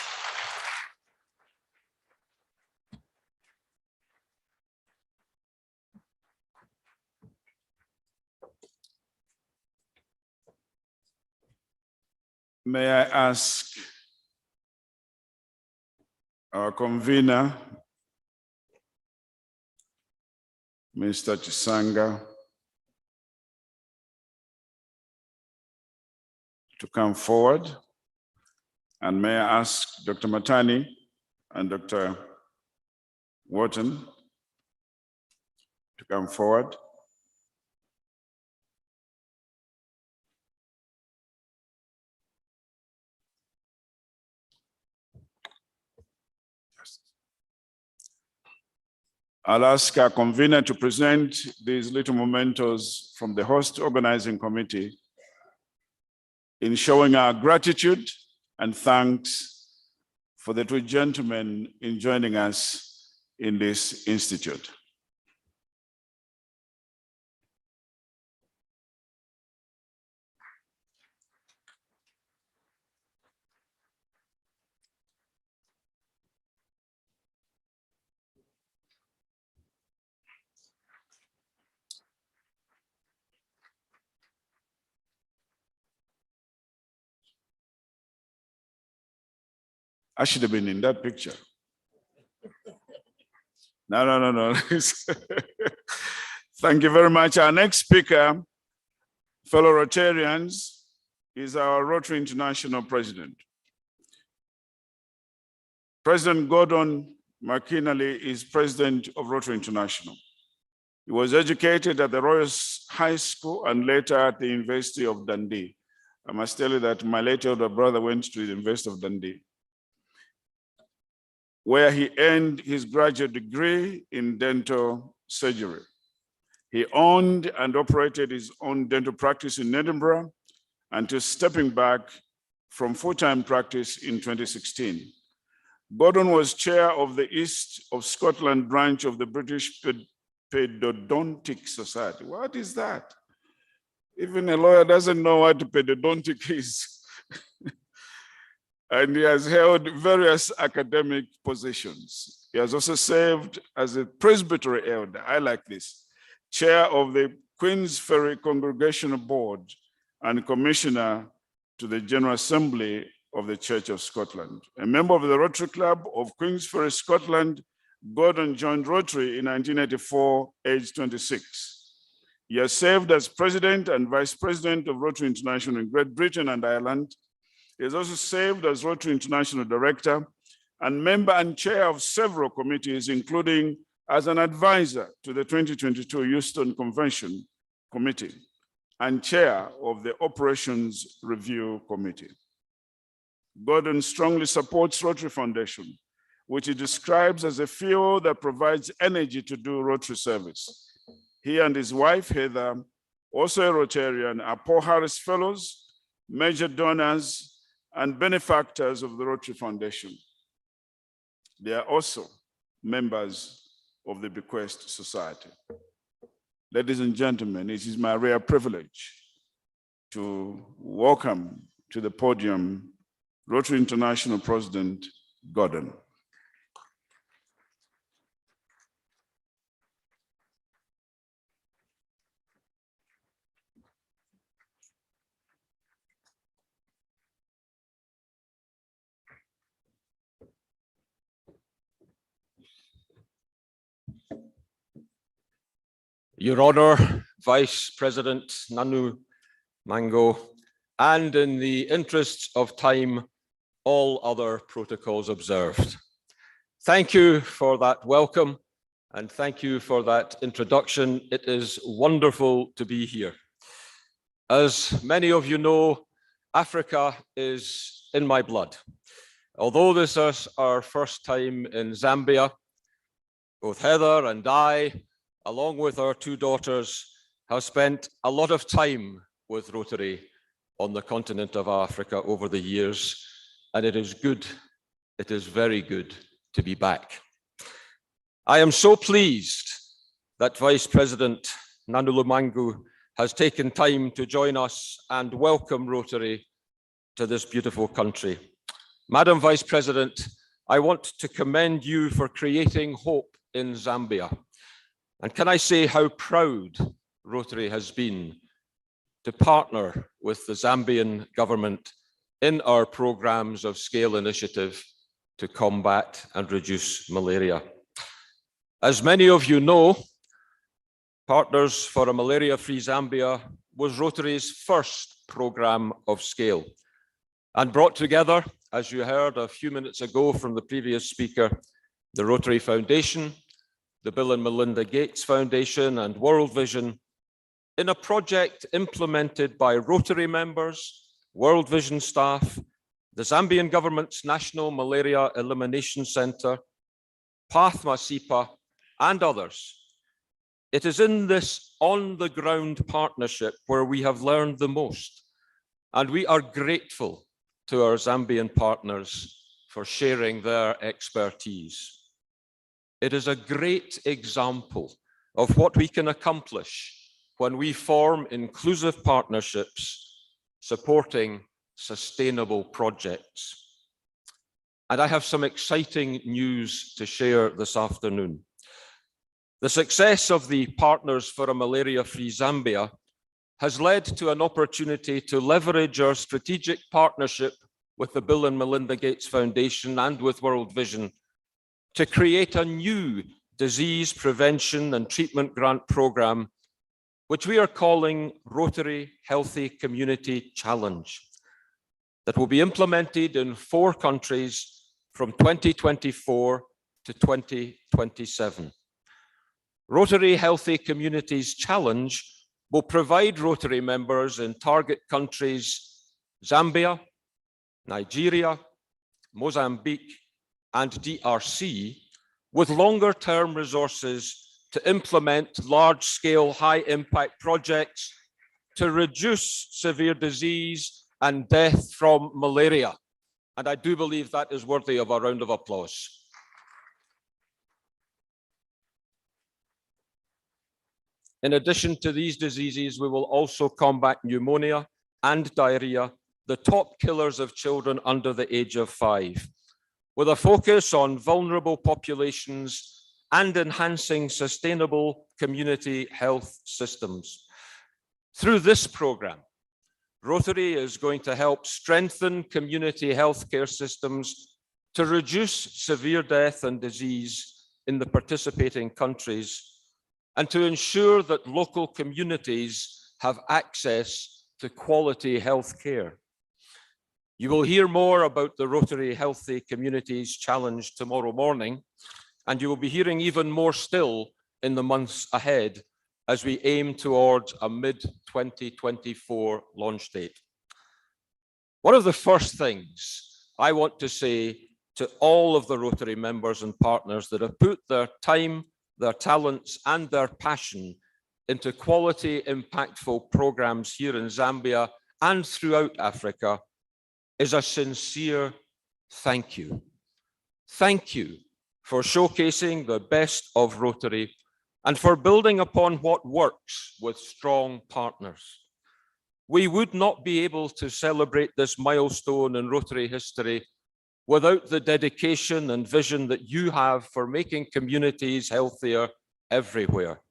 May I ask our convener, Mr. Chisanga, to come forward? And may I ask Dr. Matani and Dr. Wharton to come forward? I'll ask our convener to present these little mementos from the host organizing committee in showing our gratitude and thanks for the two gentlemen in joining us in this institute. I should have been in that picture. No. Thank you very much. Our next speaker, fellow Rotarians, is our Rotary International President. President Gordon McKinley is president of Rotary International. He was educated at the Royal High School and later at the University of Dundee. I must tell you that my late older brother went to the University of Dundee, where he earned his graduate degree in dental surgery. He owned and operated his own dental practice in Edinburgh until stepping back from full-time practice in 2016. Gordon was chair of the East of Scotland branch of the British Pedodontic Society. What is that? Even a lawyer doesn't know what pedodontic is. And he has held various academic positions. He has also served as a presbytery elder, I like this, chair of the Queensferry Congregational Board and commissioner to the General Assembly of the Church of Scotland. A member of the Rotary Club of Queensferry, Scotland, Gordon joined Rotary in 1984, aged 26. He has served as president and vice president of Rotary International in Great Britain and Ireland. He has also served as Rotary International Director and member and chair of several committees, including as an advisor to the 2022 Houston Convention Committee and chair of the Operations Review Committee. Gordon strongly supports Rotary Foundation, which he describes as a fuel that provides energy to do Rotary service. He and his wife, Heather, also a Rotarian, are Paul Harris Fellows, major donors, and benefactors of the Rotary Foundation. They are also members of the Bequest Society. Ladies and gentlemen, it is my rare privilege to welcome to the podium Rotary International President Gordon. Your Honor, Vice President Nanu Mango, and in the interests of time, all other protocols observed. Thank you for that welcome, and thank you for that introduction. It is wonderful to be here. As many of you know, Africa is in my blood. Although this is our first time in Zambia, both Heather and I, along with our two daughters, have spent a lot of time with Rotary on the continent of Africa over the years, and it is good, it is very good to be back. I am so pleased that Vice President Nanu Lumangu has taken time to join us and welcome Rotary to this beautiful country. Madam Vice President, I want to commend you for creating hope in Zambia. And can I say how proud Rotary has been to partner with the Zambian government in our programs of scale initiative to combat and reduce malaria. As many of you know, Partners for a Malaria-Free Zambia was Rotary's first program of scale and brought together, as you heard a few minutes ago from the previous speaker, the Rotary Foundation, the Bill and Melinda Gates Foundation and World Vision in a project implemented by Rotary members, World Vision staff, the Zambian government's National Malaria Elimination Centre, Pathma SIPA, and others. It is in this on-the-ground partnership where we have learned the most, and we are grateful to our Zambian partners for sharing their expertise. It is a great example of what we can accomplish when we form inclusive partnerships supporting sustainable projects. And I have some exciting news to share this afternoon. The success of the Partners for a Malaria-Free Zambia has led to an opportunity to leverage our strategic partnership with the Bill and Melinda Gates Foundation and with World Vision to create a new disease prevention and treatment grant program, which we are calling Rotary Healthy Community Challenge, that will be implemented in 4 countries from 2024 to 2027. Rotary Healthy Communities Challenge will provide Rotary members in target countries Zambia, Nigeria, Mozambique, and DRC with longer-term resources to implement large-scale, high-impact projects to reduce severe disease and death from malaria. And I do believe that is worthy of a round of applause. In addition to these diseases, we will also combat pneumonia and diarrhea, the top killers of children under the age of 5, with a focus on vulnerable populations and enhancing sustainable community health systems. Through this program, Rotary is going to help strengthen community healthcare systems to reduce severe death and disease in the participating countries, and to ensure that local communities have access to quality health care. You will hear more about the Rotary Healthy Communities Challenge tomorrow morning, and you will be hearing even more still in the months ahead as we aim towards a mid-2024 launch date. One of the first things I want to say to all of the Rotary members and partners that have put their time, their talents and their passion into quality, impactful programs here in Zambia and throughout Africa is a sincere thank you. Thank you for showcasing the best of Rotary and for building upon what works with strong partners. We would not be able to celebrate this milestone in Rotary history without the dedication and vision that you have for making communities healthier everywhere.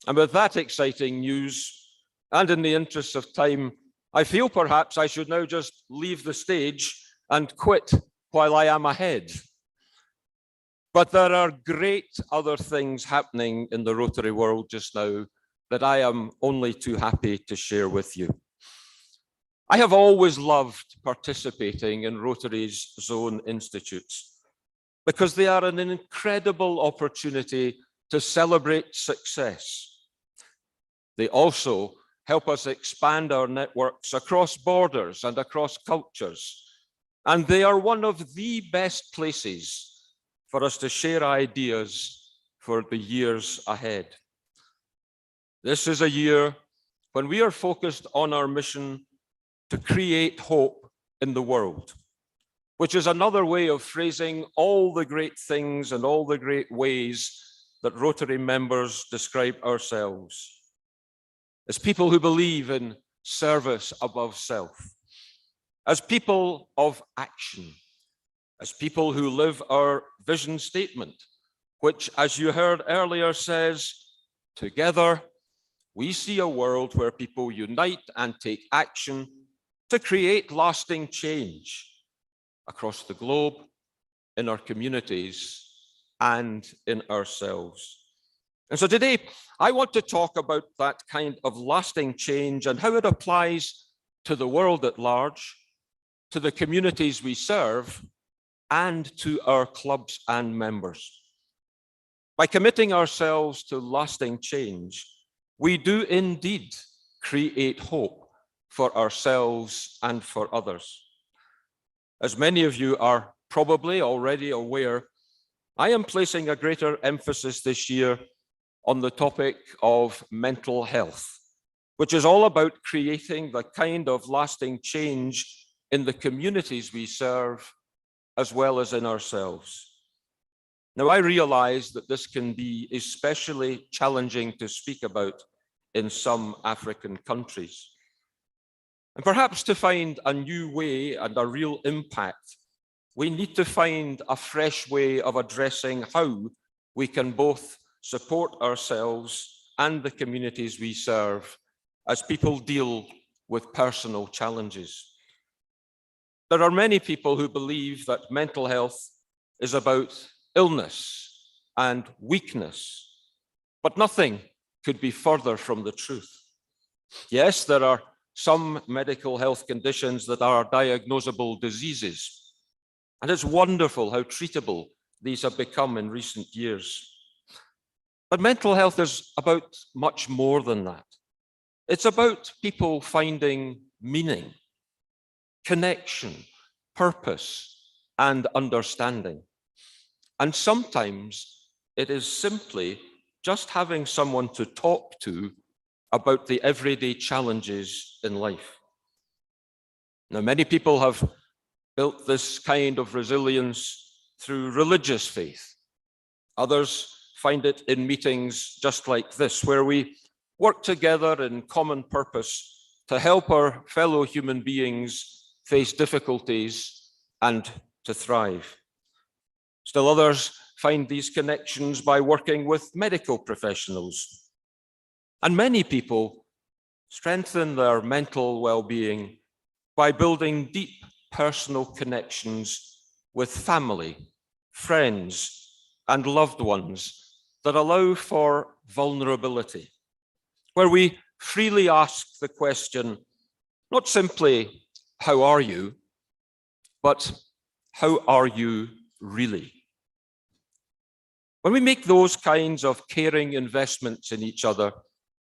And with that exciting news, and in the interest of time, I feel perhaps I should now just leave the stage and quit while I am ahead. But there are great other things happening in the Rotary world just now that I am only too happy to share with you. I have always loved participating in Rotary's Zone Institutes because they are an incredible opportunity to celebrate success. They also help us expand our networks across borders and across cultures. And they are one of the best places for us to share ideas for the years ahead. This is a year when we are focused on our mission to create hope in the world, which is another way of phrasing all the great things and all the great ways that Rotary members describe ourselves as people who believe in service above self, as people of action, as people who live our vision statement, which, as you heard earlier, says, together we see a world where people unite and take action to create lasting change across the globe, in our communities, and in ourselves. And so today, I want to talk about that kind of lasting change and how it applies to the world at large, to the communities we serve, and to our clubs and members. By committing ourselves to lasting change, we do indeed create hope for ourselves and for others. As many of you are probably already aware, I am placing a greater emphasis this year on the topic of mental health, which is all about creating the kind of lasting change in the communities we serve, as well as in ourselves. Now, I realize that this can be especially challenging to speak about in some African countries. And perhaps to find a new way and a real impact, we need to find a fresh way of addressing how we can both support ourselves and the communities we serve as people deal with personal challenges. There are many people who believe that mental health is about illness and weakness, but nothing could be further from the truth. Yes, there are some medical health conditions that are diagnosable diseases, and it's wonderful how treatable these have become in recent years. But mental health is about much more than that. It's about people finding meaning, connection, purpose, and understanding. And sometimes it is simply just having someone to talk to about the everyday challenges in life. Now, many people have built this kind of resilience through religious faith. Others find it in meetings just like this, where we work together in common purpose to help our fellow human beings face difficulties and to thrive. Still others find these connections by working with medical professionals. And many people strengthen their mental well-being by building deep personal connections with family, friends, and loved ones that allow for vulnerability, where we freely ask the question, not simply, how are you, but how are you really? When we make those kinds of caring investments in each other,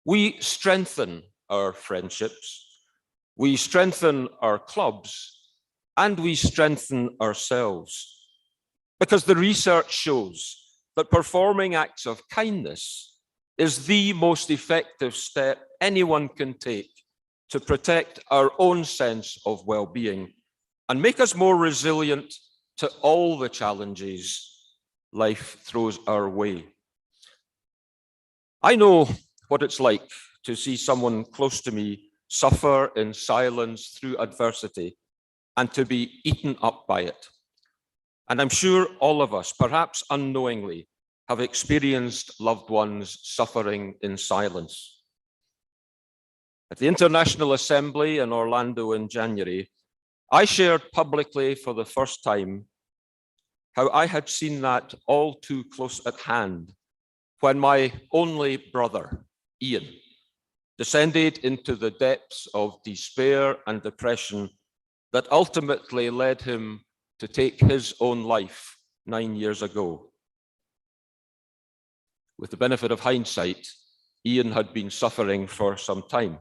we strengthen our friendships, we strengthen our clubs, and we strengthen ourselves. Because the research shows that performing acts of kindness is the most effective step anyone can take to protect our own sense of well-being and make us more resilient to all the challenges life throws our way. I know what it's like to see someone close to me suffer in silence through adversity and to be eaten up by it. And I'm sure all of us, perhaps unknowingly, have experienced loved ones suffering in silence. At the International Assembly in Orlando in January, I shared publicly for the first time how I had seen that all too close at hand when my only brother, Ian, descended into the depths of despair and depression that ultimately led him to take his own life 9 years ago. With the benefit of hindsight, Ian had been suffering for some time.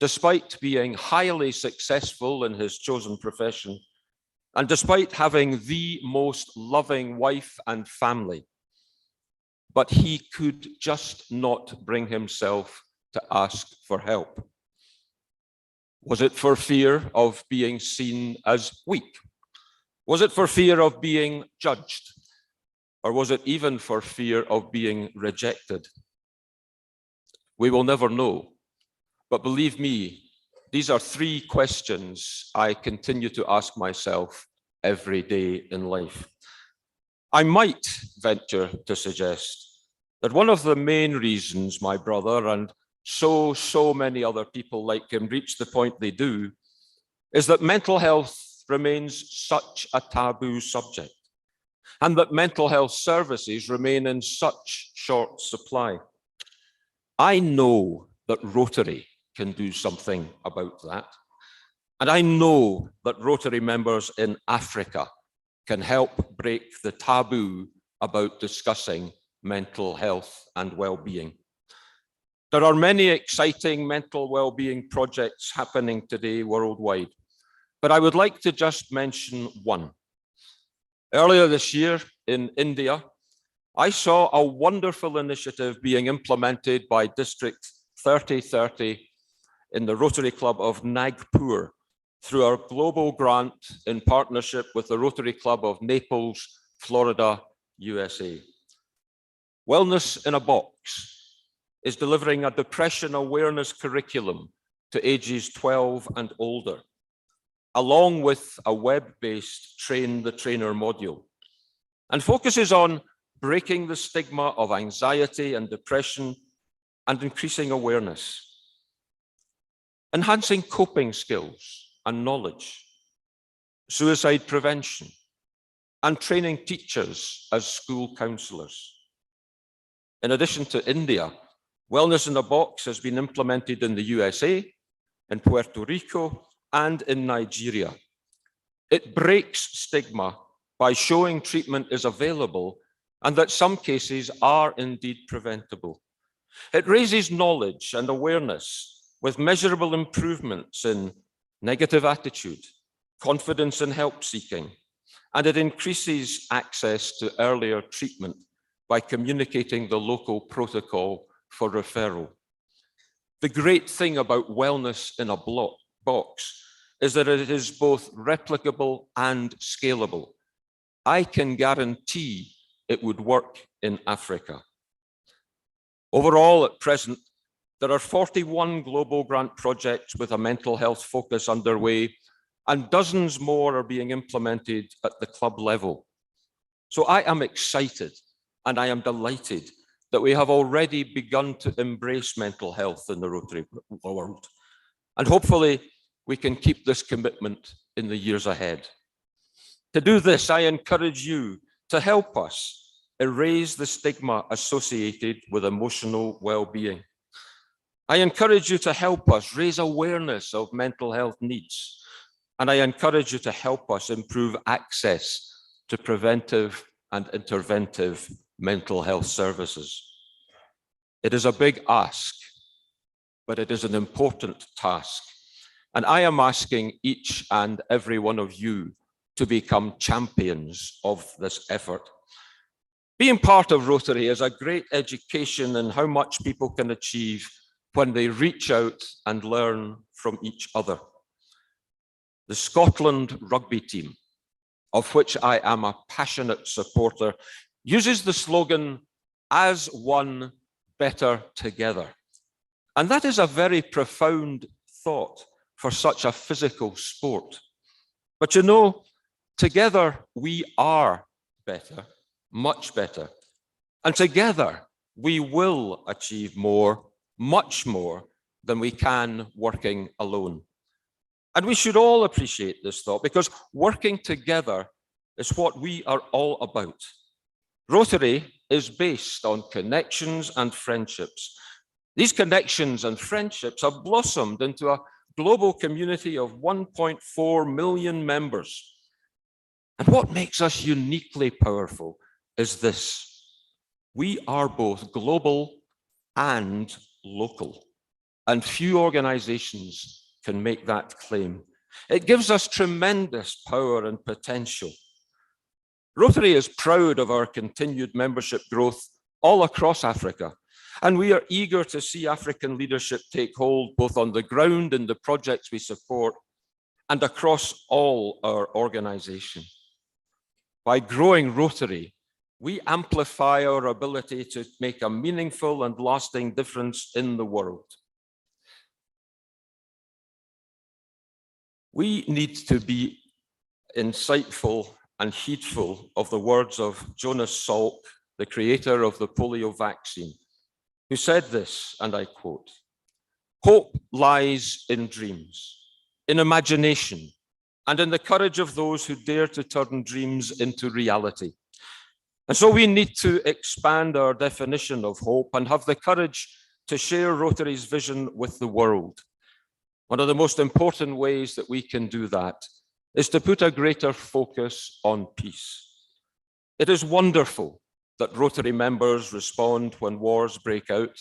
despite being highly successful in his chosen profession, and despite having the most loving wife and family, but he could just not bring himself to ask for help. Was it for fear of being seen as weak? Was it for fear of being judged? Or was it even for fear of being rejected? We will never know. But believe me, these are three questions I continue to ask myself every day in life. I might venture to suggest that one of the main reasons my brother and so many other people like him reach the point they do is that mental health remains such a taboo subject, and that mental health services remain in such short supply. I know that Rotary can do something about that. And I know that Rotary members in Africa can help break the taboo about discussing mental health and well-being. There are many exciting mental well-being projects happening today worldwide, but I would like to just mention one. Earlier this year in India, I saw a wonderful initiative being implemented by District 3030 in the Rotary Club of Nagpur through our global grant in partnership with the Rotary Club of Naples, Florida, USA. Wellness in a Box is delivering a depression awareness curriculum to ages 12 and older, along with a web-based Train the Trainer module, and focuses on breaking the stigma of anxiety and depression and increasing awareness, enhancing coping skills and knowledge, suicide prevention, and training teachers as school counselors. In addition to India, Wellness in a Box has been implemented in the USA, in Puerto Rico, and in Nigeria. It breaks stigma by showing treatment is available and that some cases are indeed preventable. It raises knowledge and awareness with measurable improvements in negative attitude, confidence in help seeking, and it increases access to earlier treatment by communicating the local protocol for referral. The great thing about Wellness in a Box is that it is both replicable and scalable. I can guarantee it would work in Africa. Overall, at present, there are 41 global grant projects with a mental health focus underway, and dozens more are being implemented at the club level. So I am excited and I am delighted that we have already begun to embrace mental health in the Rotary world. And hopefully we can keep this commitment in the years ahead. To do this, I encourage you to help us erase the stigma associated with emotional well-being. I encourage you to help us raise awareness of mental health needs. And I encourage you to help us improve access to preventive and interventive mental health services. It is a big ask, but it is an important task. And I am asking each and every one of you to become champions of this effort. Being part of Rotary is a great education in how much people can achieve when they reach out and learn from each other. The Scotland rugby team, of which I am a passionate supporter, uses the slogan, "As one, better together." And that is a very profound thought for such a physical sport. But you know, together we are better, much better. And together we will achieve more, much more than we can working alone. And we should all appreciate this thought, because working together is what we are all about. Rotary is based on connections and friendships. These connections and friendships have blossomed into a global community of 1.4 million members. And what makes us uniquely powerful is this: we are both global and local. and few organizations can make that claim. It gives us tremendous power and potential. Rotary is proud of our continued membership growth all across Africa, and we are eager to see African leadership take hold both on the ground in the projects we support and across all our organization. By growing Rotary, we amplify our ability to make a meaningful and lasting difference in the world. We need to be insightful and heedful of the words of Jonas Salk, the creator of the polio vaccine, who said this, and I quote, "Hope lies in dreams, in imagination, and in the courage of those who dare to turn dreams into reality." And so we need to expand our definition of hope and have the courage to share Rotary's vision with the world. One of the most important ways that we can do that is to put a greater focus on peace. It is wonderful that Rotary members respond when wars break out,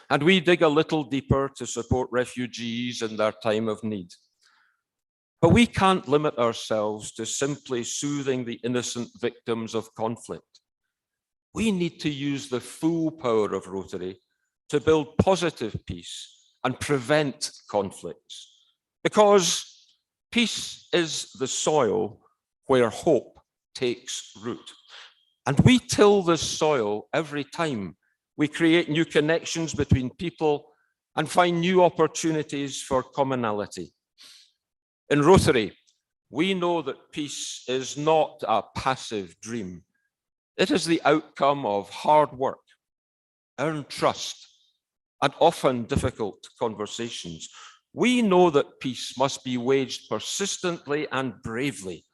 and we dig a little deeper to support refugees in their time of need. But we can't limit ourselves to simply soothing the innocent victims of conflict. We need to use the full power of Rotary to build positive peace and prevent conflicts, because peace is the soil where hope takes root. And we till this soil every time we create new connections between people and find new opportunities for commonality. In Rotary, we know that peace is not a passive dream. It is the outcome of hard work, earned trust, and often difficult conversations. We know that peace must be waged persistently and bravely.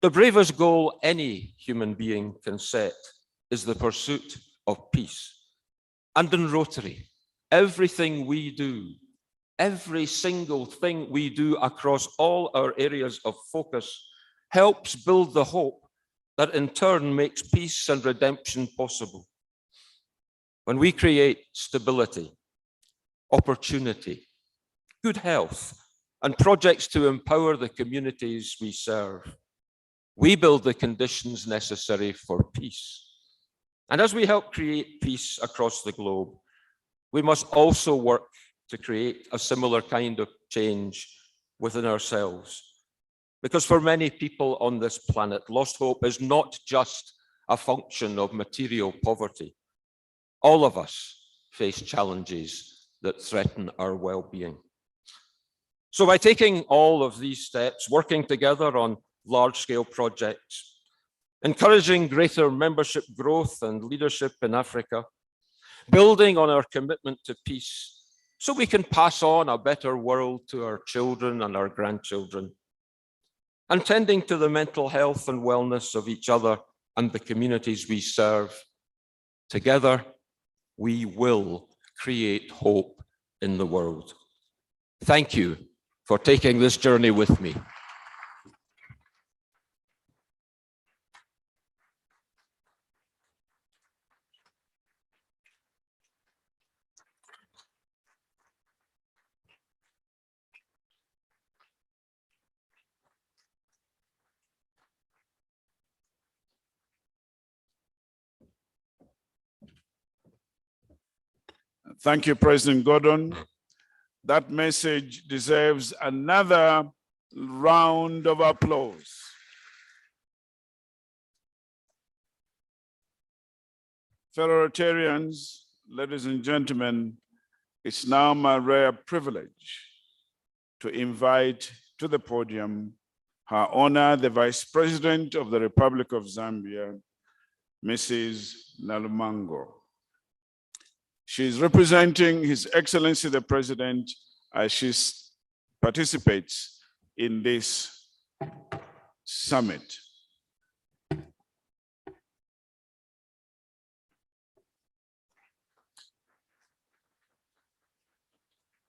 The bravest goal any human being can set is the pursuit of peace. And in Rotary, everything we do, every single thing we do across all our areas of focus helps build the hope that in turn makes peace and redemption possible. When we create stability, opportunity, good health, and projects to empower the communities we serve, we build the conditions necessary for peace. And as we help create peace across the globe, we must also work to create a similar kind of change within ourselves. Because for many people on this planet, lost hope is not just a function of material poverty. All of us face challenges that threaten our well-being. So by taking all of these steps, working together on large-scale projects, encouraging greater membership growth and leadership in Africa, building on our commitment to peace so we can pass on a better world to our children and our grandchildren, and tending to the mental health and wellness of each other and the communities we serve, together we will create hope in the world. Thank you for taking this journey with me. Thank you, President Gordon. That message deserves another round of applause. Fellow Rotarians, ladies and gentlemen, it's now my rare privilege to invite to the podium Her Honor, the Vice President of the Republic of Zambia, Mrs. Nalumango. She is representing His Excellency the President as she participates in this summit.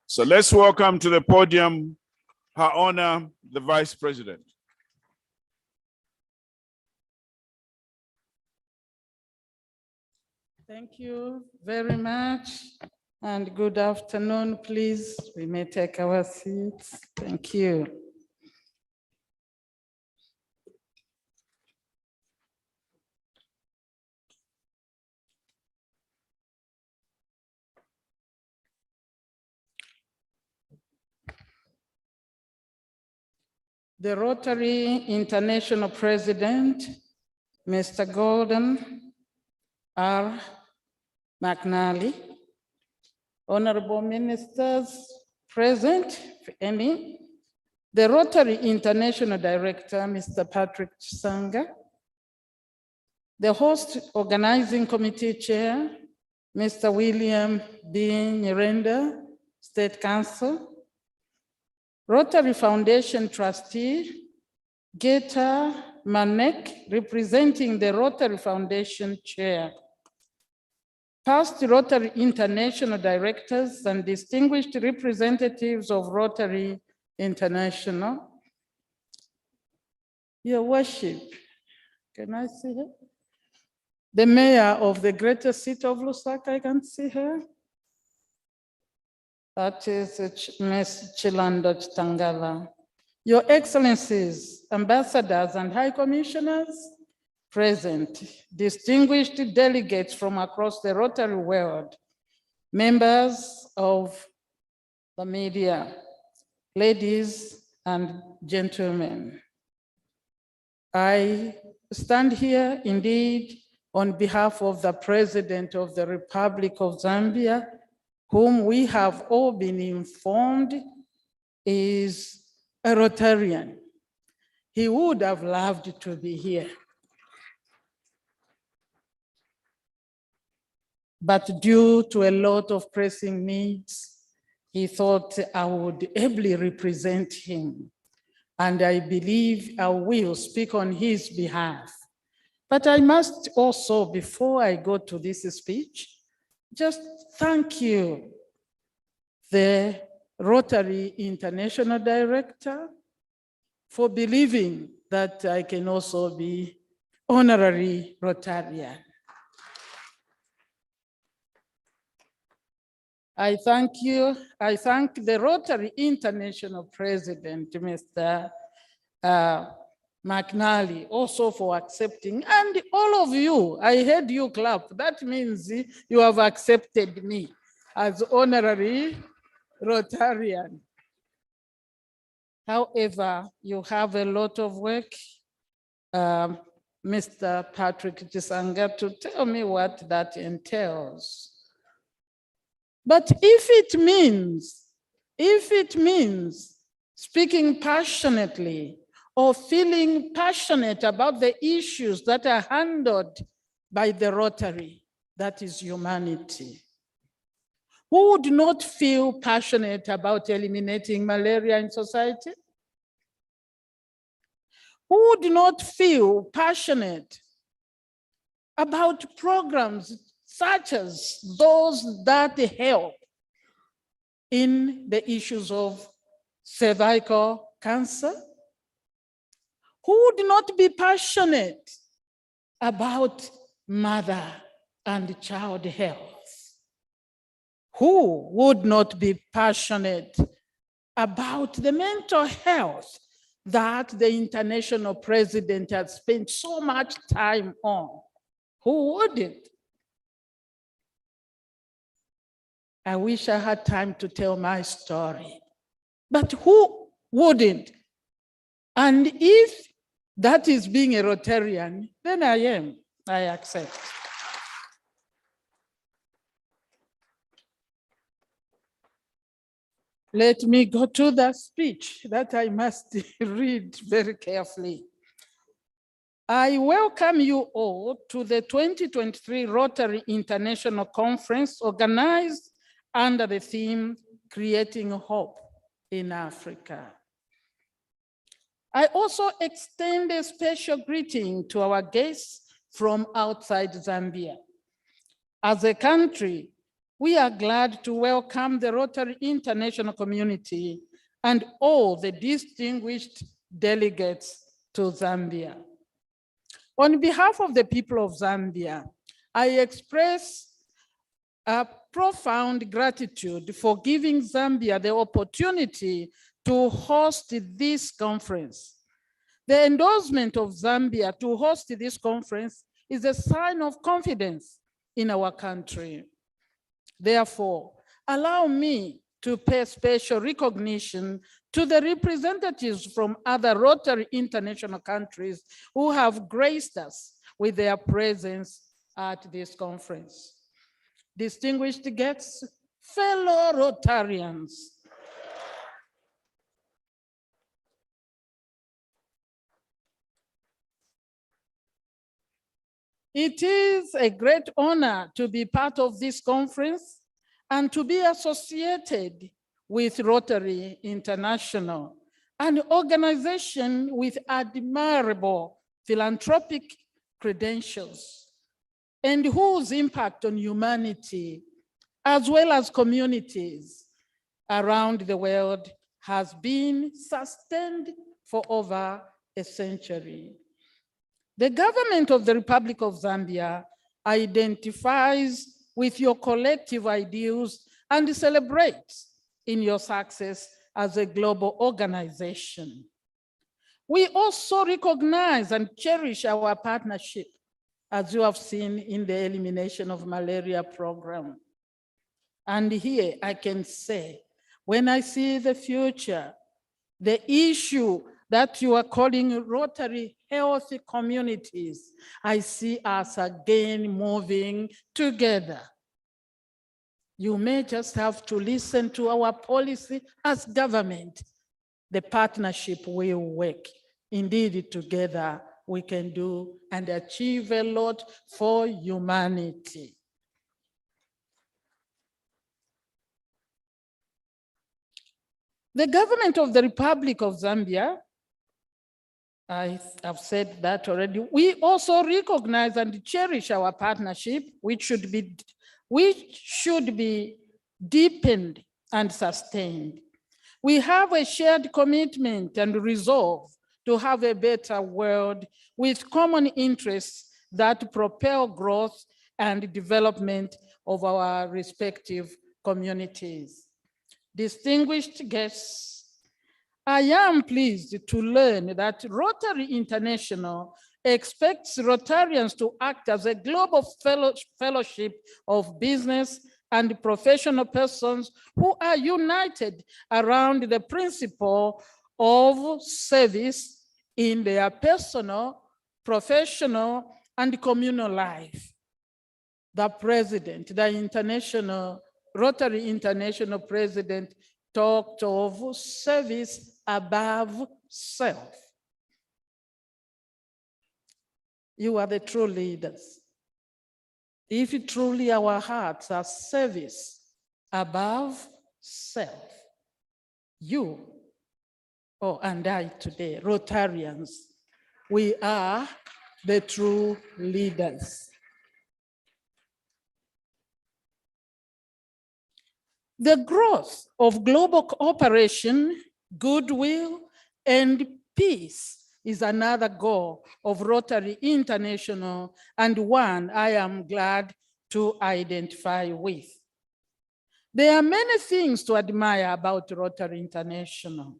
So let's welcome to the podium Her Honor, the Vice President. Thank you very much. And good afternoon, please. We may take our seats. Thank you. The Rotary International President, Mr. Gordon R. McNally, honorable ministers present, if any, the Rotary International Director, Mr. Patrick Chisanga, the host organizing committee chair, Mr. William B. Nyirenda, State Council, Rotary Foundation trustee, Geta Manek, representing the Rotary Foundation chair, past Rotary International directors and distinguished representatives of Rotary International. Your worship, can I see her? The mayor of the greater city of Lusaka, I can see her. That is Ms. Chilando Chitangala. Your Excellencies, ambassadors and high commissioners present, distinguished delegates from across the Rotary world, members of the media, ladies and gentlemen. I stand here indeed on behalf of the President of the Republic of Zambia, whom we have all been informed is a Rotarian. He would have loved to be here. But due to a lot of pressing needs, he thought I would ably represent him. And I believe I will speak on his behalf. But I must also, before I go to this speech, just thank you, the Rotary International Director, for believing that I can also be honorary Rotarian. I thank you. I thank the Rotary International President, Mr. McNally, also for accepting, and all of you, I heard you clap. That means you have accepted me as honorary Rotarian. However, you have a lot of work, Mr. Patrick Chisanga, to tell me what that entails. But if it means speaking passionately or feeling passionate about the issues that are handled by the Rotary, that is humanity. Who would not feel passionate about eliminating malaria in society? Who would not feel passionate about programs such as those that help in the issues of cervical cancer? Who would not be passionate about mother and child health? Who would not be passionate about the mental health that the international president has spent so much time on? Who wouldn't? I wish I had time to tell my story, but who wouldn't? And if that is being a Rotarian, then I accept. Let me go to the speech that I must read very carefully. I welcome you all to the 2023 Rotary International Conference organized under the theme, Creating Hope in Africa. I also extend a special greeting to our guests from outside Zambia. As a country, we are glad to welcome the Rotary International community and all the distinguished delegates to Zambia. On behalf of the people of Zambia, I express profound gratitude for giving Zambia the opportunity to host this conference. The endorsement of Zambia to host this conference is a sign of confidence in our country. Therefore, allow me to pay special recognition to the representatives from other Rotary International countries who have graced us with their presence at this conference. Distinguished guests, fellow Rotarians, it is a great honor to be part of this conference and to be associated with Rotary International, an organization with admirable philanthropic credentials and whose impact on humanity, as well as communities around the world, has been sustained for over a century. The government of the Republic of Zambia identifies with your collective ideals and celebrates in your success as a global organization. We also recognize and cherish our partnership, as you have seen in the elimination of malaria program. And here I can say, when I see the future, the issue that you are calling Rotary Healthy Communities, I see us again moving together. You may just have to listen to our policy as government. The partnership will work. Indeed, together we can do and achieve a lot for humanity. The government of the Republic of Zambia, I have said that already, we also recognize and cherish our partnership, which should be deepened and sustained. We have a shared commitment and resolve to have a better world with common interests that propel growth and development of our respective communities. Distinguished guests, I am pleased to learn that Rotary International expects Rotarians to act as a global fellowship of business and professional persons who are united around the principle of service in their personal, professional, and communal life. The president, the Rotary International president, talked of service above self. You are the true leaders. If truly our hearts are service above self, you, and I today, Rotarians, we are the true leaders. The growth of global cooperation, goodwill, and peace is another goal of Rotary International and one I am glad to identify with. There are many things to admire about Rotary International,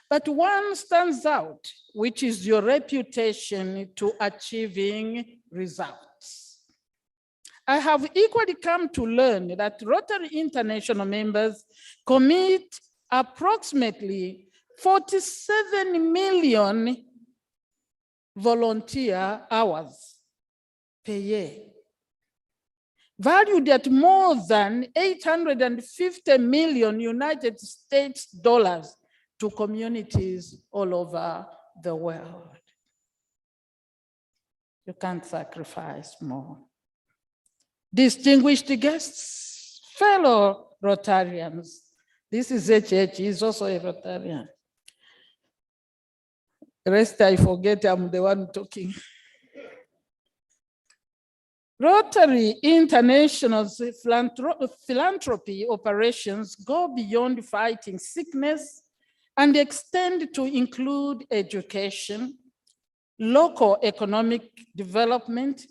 but one stands out, which is your reputation to achieving results. I have equally come to learn that Rotary International members commit approximately 47 million volunteer hours per year, valued at more than 850 million United States dollars to communities all over the world. You can't sacrifice more. Distinguished guests, fellow Rotarians, this is HH, he's also a Rotarian. The rest I forget, I'm the one talking. Rotary International's philanthropy operations go beyond fighting sickness and extend to include education, local economic development,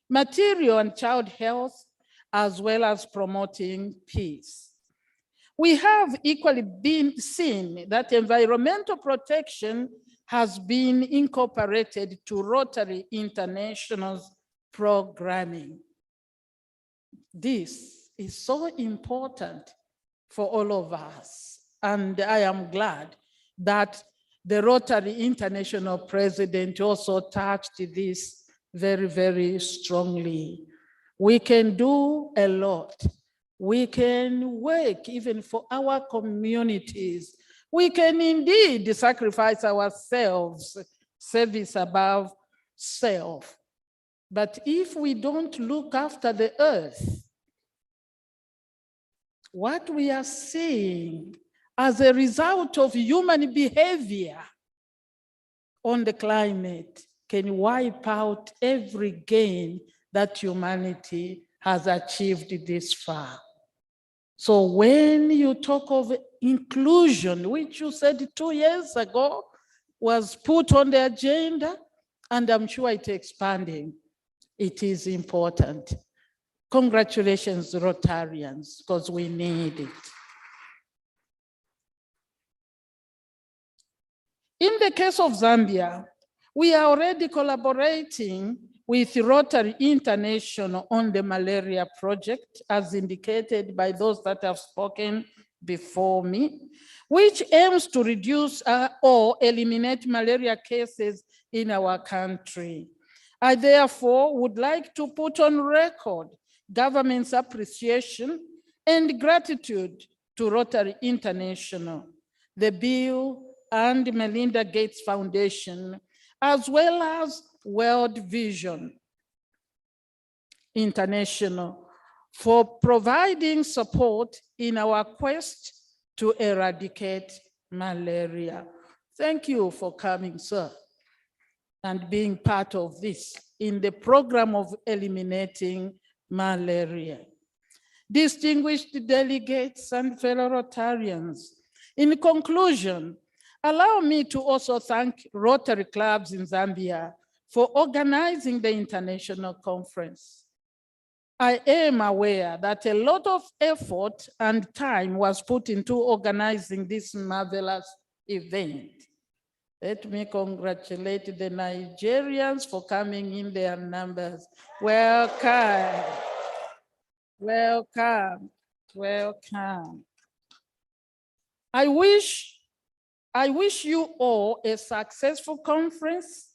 material and child health, as well as promoting peace. We have equally been seen that environmental protection has been incorporated to Rotary International's programming. This is so important for all of us, and I am glad that the Rotary International president also touched this very, very strongly. We can do a lot. We can work even for our communities. We can indeed sacrifice ourselves, service above self. But if we don't look after the earth, what we are seeing as a result of human behavior on the climate can wipe out every gain that humanity has achieved this far. So when you talk of inclusion, which you said 2 years ago was put on the agenda, and I'm sure it's expanding, it is important. Congratulations, Rotarians, because we need it. In the case of Zambia, we are already collaborating with Rotary International on the malaria project, as indicated by those that have spoken before me, which aims to reduce or eliminate malaria cases in our country. I therefore would like to put on record government's appreciation and gratitude to Rotary International, the Bill and Melinda Gates Foundation, as well as World Vision International for providing support in our quest to eradicate malaria. Thank you for coming, sir, and being part of this in the program of eliminating malaria. Distinguished delegates and fellow Rotarians, in conclusion, allow me to also thank Rotary clubs in Zambia for organizing the international conference. I am aware that a lot of effort and time was put into organizing this marvelous event. Let me congratulate the Nigerians for coming in their numbers. Welcome, welcome, welcome. I wish you all a successful conference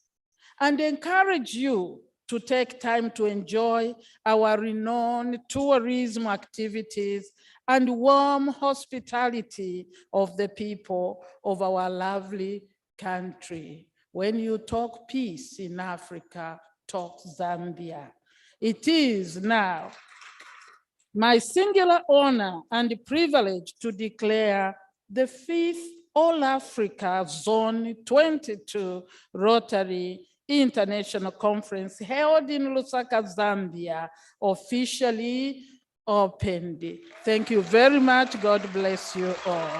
and encourage you to take time to enjoy our renowned tourism activities and warm hospitality of the people of our lovely country. When you talk peace in Africa, talk Zambia. It is now my singular honor and privilege to declare the 5th All Africa Zone 22 Rotary International Conference held in Lusaka, Zambia, officially opened. Thank you very much. God bless you all.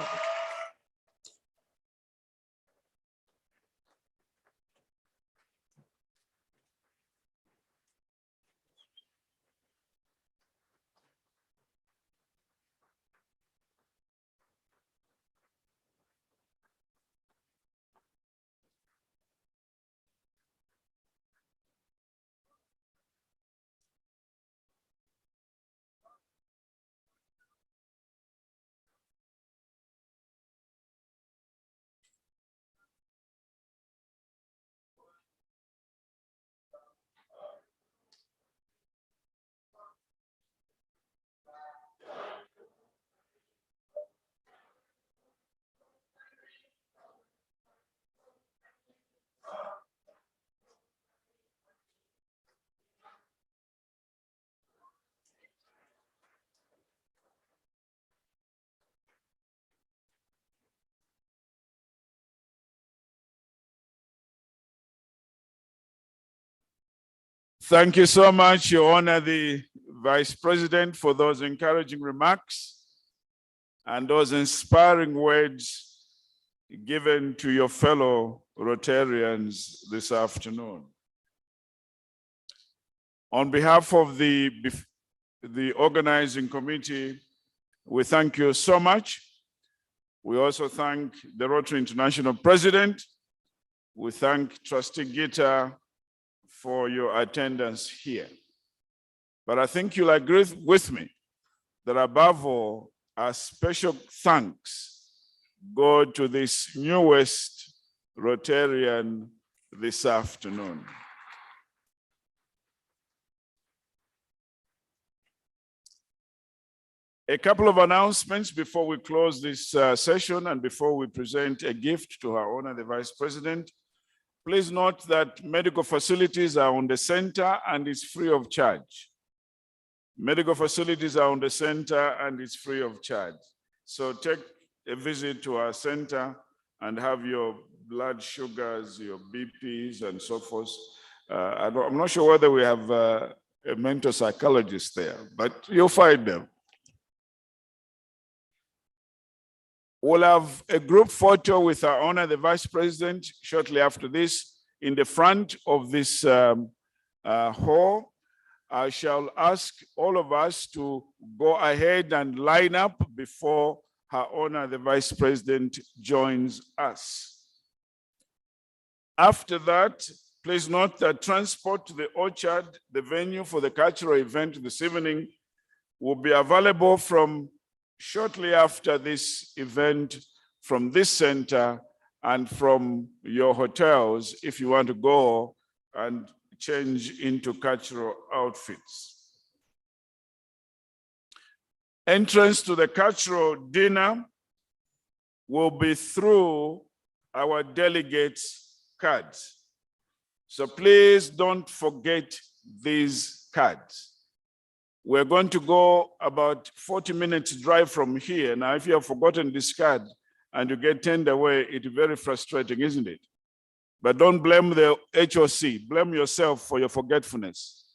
Thank you so much, Your Honor, the Vice President, for those encouraging remarks and those inspiring words given to your fellow Rotarians this afternoon. On behalf of the the organizing committee, we thank you so much. We also thank the Rotary International President. We thank Trustee Gita for your attendance here. But I think you'll agree with me that above all, our special thanks go to this newest Rotarian this afternoon. A couple of announcements before we close this session and before we present a gift to Her Honor the Vice President. Please note that medical facilities are on the center and it's free of charge. Medical facilities are on the center and it's free of charge. So take a visit to our center and have your blood sugars, your BPs and so forth. I'm not sure whether we have a mental psychologist there, but you'll find them. We'll have a group photo with Her Honor the Vice President shortly after this in the front of this hall. I shall ask all of us to go ahead and line up before Her Honor the Vice President joins us. After that, please note that transport to the orchard, the venue for the cultural event this evening, will be available from shortly after this event from this center and from your hotels if you want to go and change into cultural outfits. Entrance to the cultural dinner will be through our delegates' cards. So please don't forget these cards. We're going to go about 40 minutes drive from here. Now, if you have forgotten this card and you get turned away, it's very frustrating, isn't it? But don't blame the HOC, blame yourself for your forgetfulness.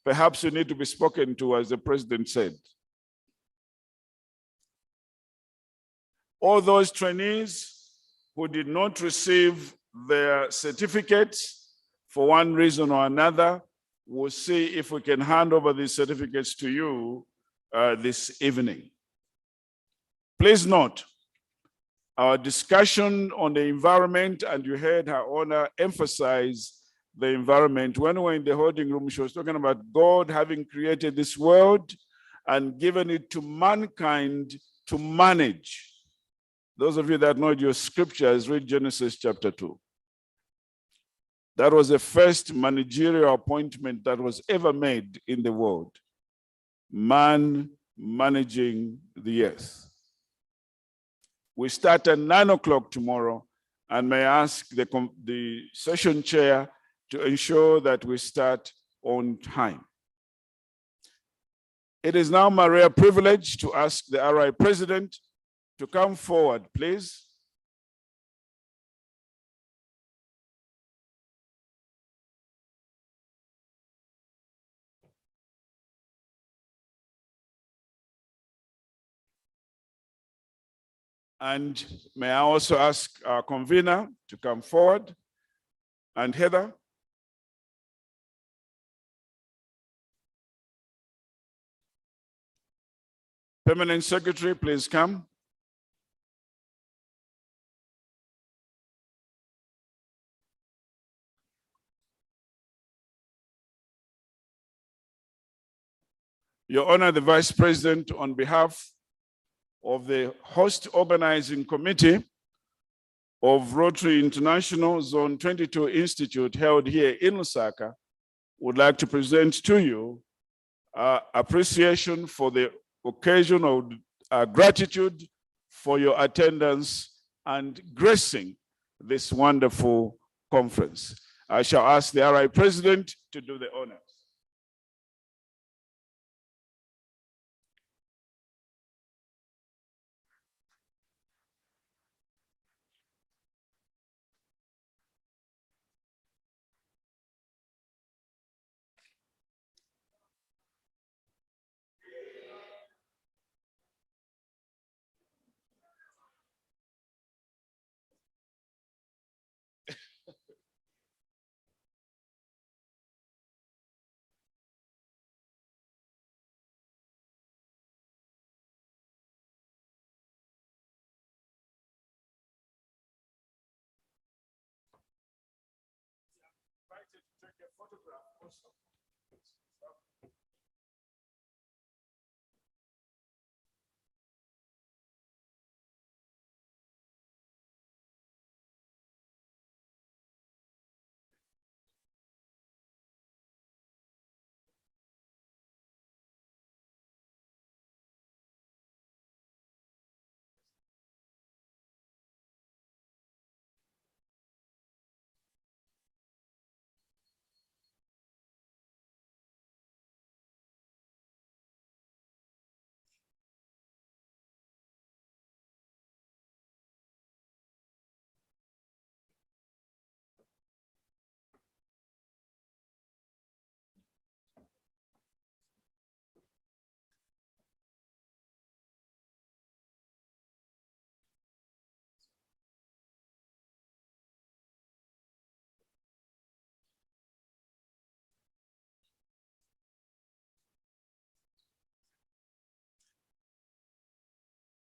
Perhaps you need to be spoken to, as the president said. All those trainees who did not receive their certificates for one reason or another, we'll see if we can hand over these certificates to you this evening. Please note, our discussion on the environment, and you heard Her Honor emphasize the environment. When we were in the holding room, she was talking about God having created this world and given it to mankind to manage. Those of you that know your scriptures, read Genesis chapter 2. That was the first managerial appointment that was ever made in the world. Man managing the earth. We start at 9 o'clock tomorrow, and may I ask the session chair to ensure that we start on time. It is now my rare privilege to ask the RI President to come forward, please. And may I also ask our convener to come forward, and Heather. Permanent Secretary, please come. Your Honor, the Vice President, on behalf of the host organizing committee of Rotary International Zone 22 Institute held here in Lusaka, would like to present to you appreciation for the occasion of gratitude for your attendance and gracing this wonderful conference. I shall ask the RI President to do the honors.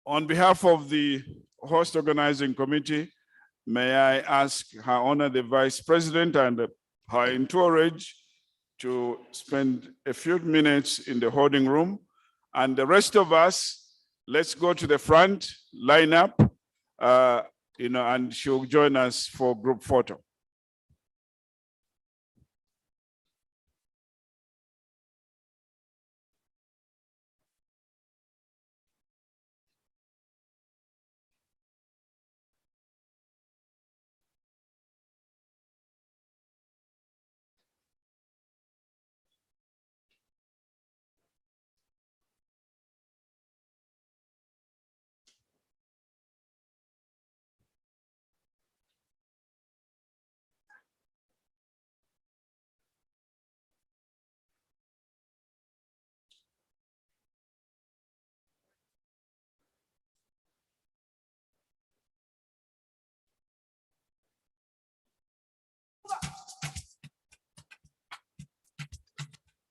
On behalf of the host organizing committee, may I ask Her Honor the Vice President and her entourage to spend a few minutes in the holding room. And the rest of us, let's go to the front, line up, and she'll join us for group photo.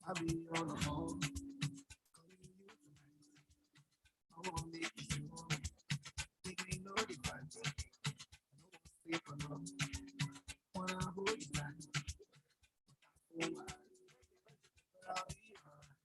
I'll be on the phone. I wanna make you sure. Think we know the vibes. I don't wanna sleep alone. Wanna hold you tight. Oh my. But I'll be alright.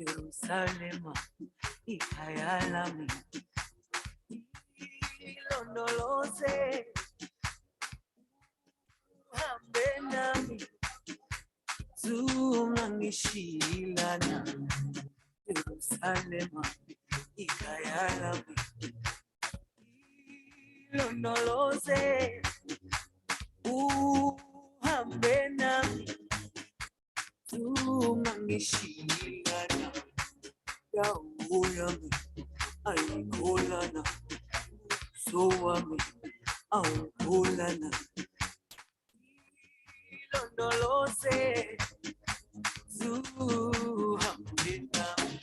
Jerusalema, ikhaya lami, ilondoloze, uhambe nami, zungangishilana. Jerusalema ikayalami ilondoloze uhambe nami ungangishilana yawo yami ayikholana so wami awukholana ilondoloze uhambe nami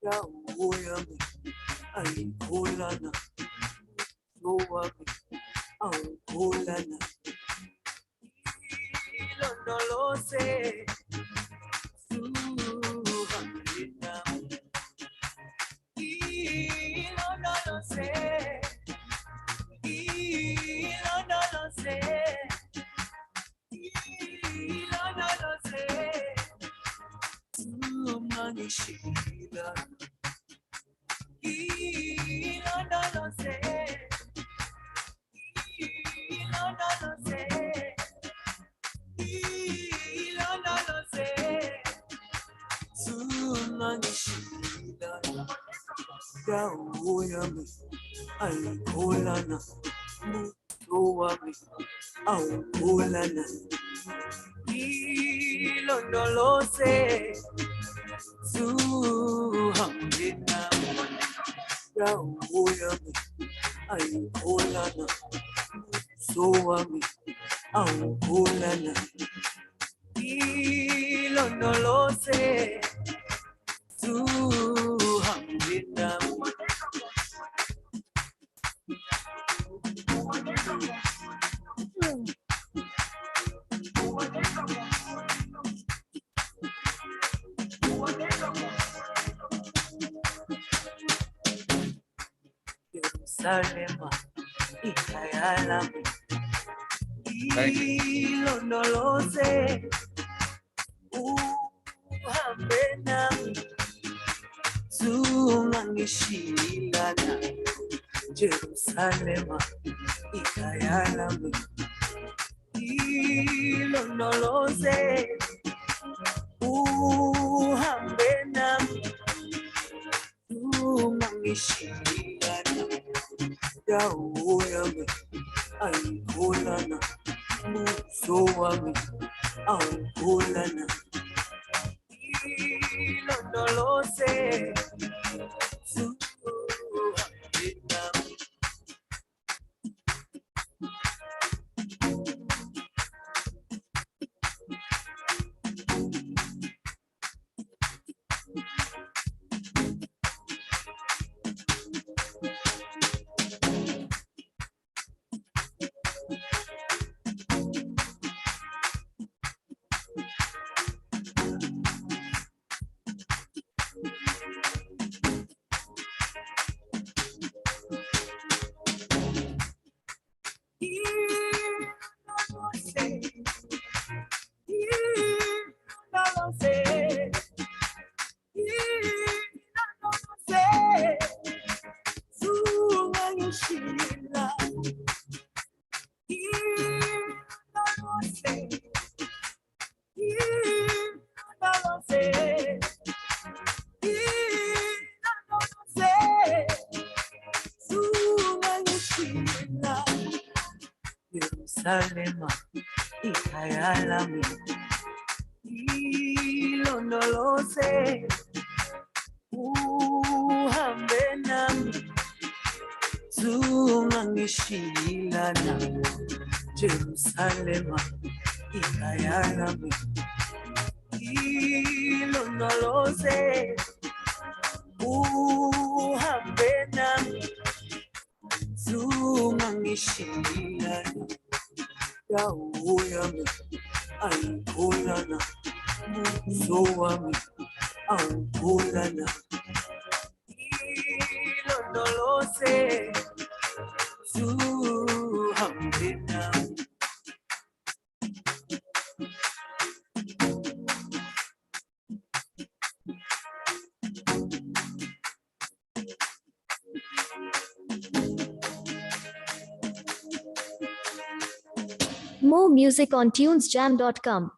yawo yami ayikholana so wami awukholana ilondoloze uhambe nami ilondoloze ilondoloze ilondoloze umangishila ilondoloze ilondoloze ilondoloze umangishila yawo yami ayikholana muntu wami awukholana ilondoloze uhambe nami yawo yami ayikholana so wami awukholana ilondoloze uhambe nami Jerusalema ikayalami ilondoloze uhambe nami ungangishilana Jerusalema ikayalami ilondoloze uhambe nami ungangishilana yawo yami ayikholana so wami awukholana ilondoloze uhambe nami Jerusalema ikayalami ilondoloze uhambe nami ungangishilana Jerusalema ikayalami ilondoloze uhambe nami ungangishilana yawo yami ayikholana so wami awukholana ilondoloze uhambe nami More music on tunesjam.com.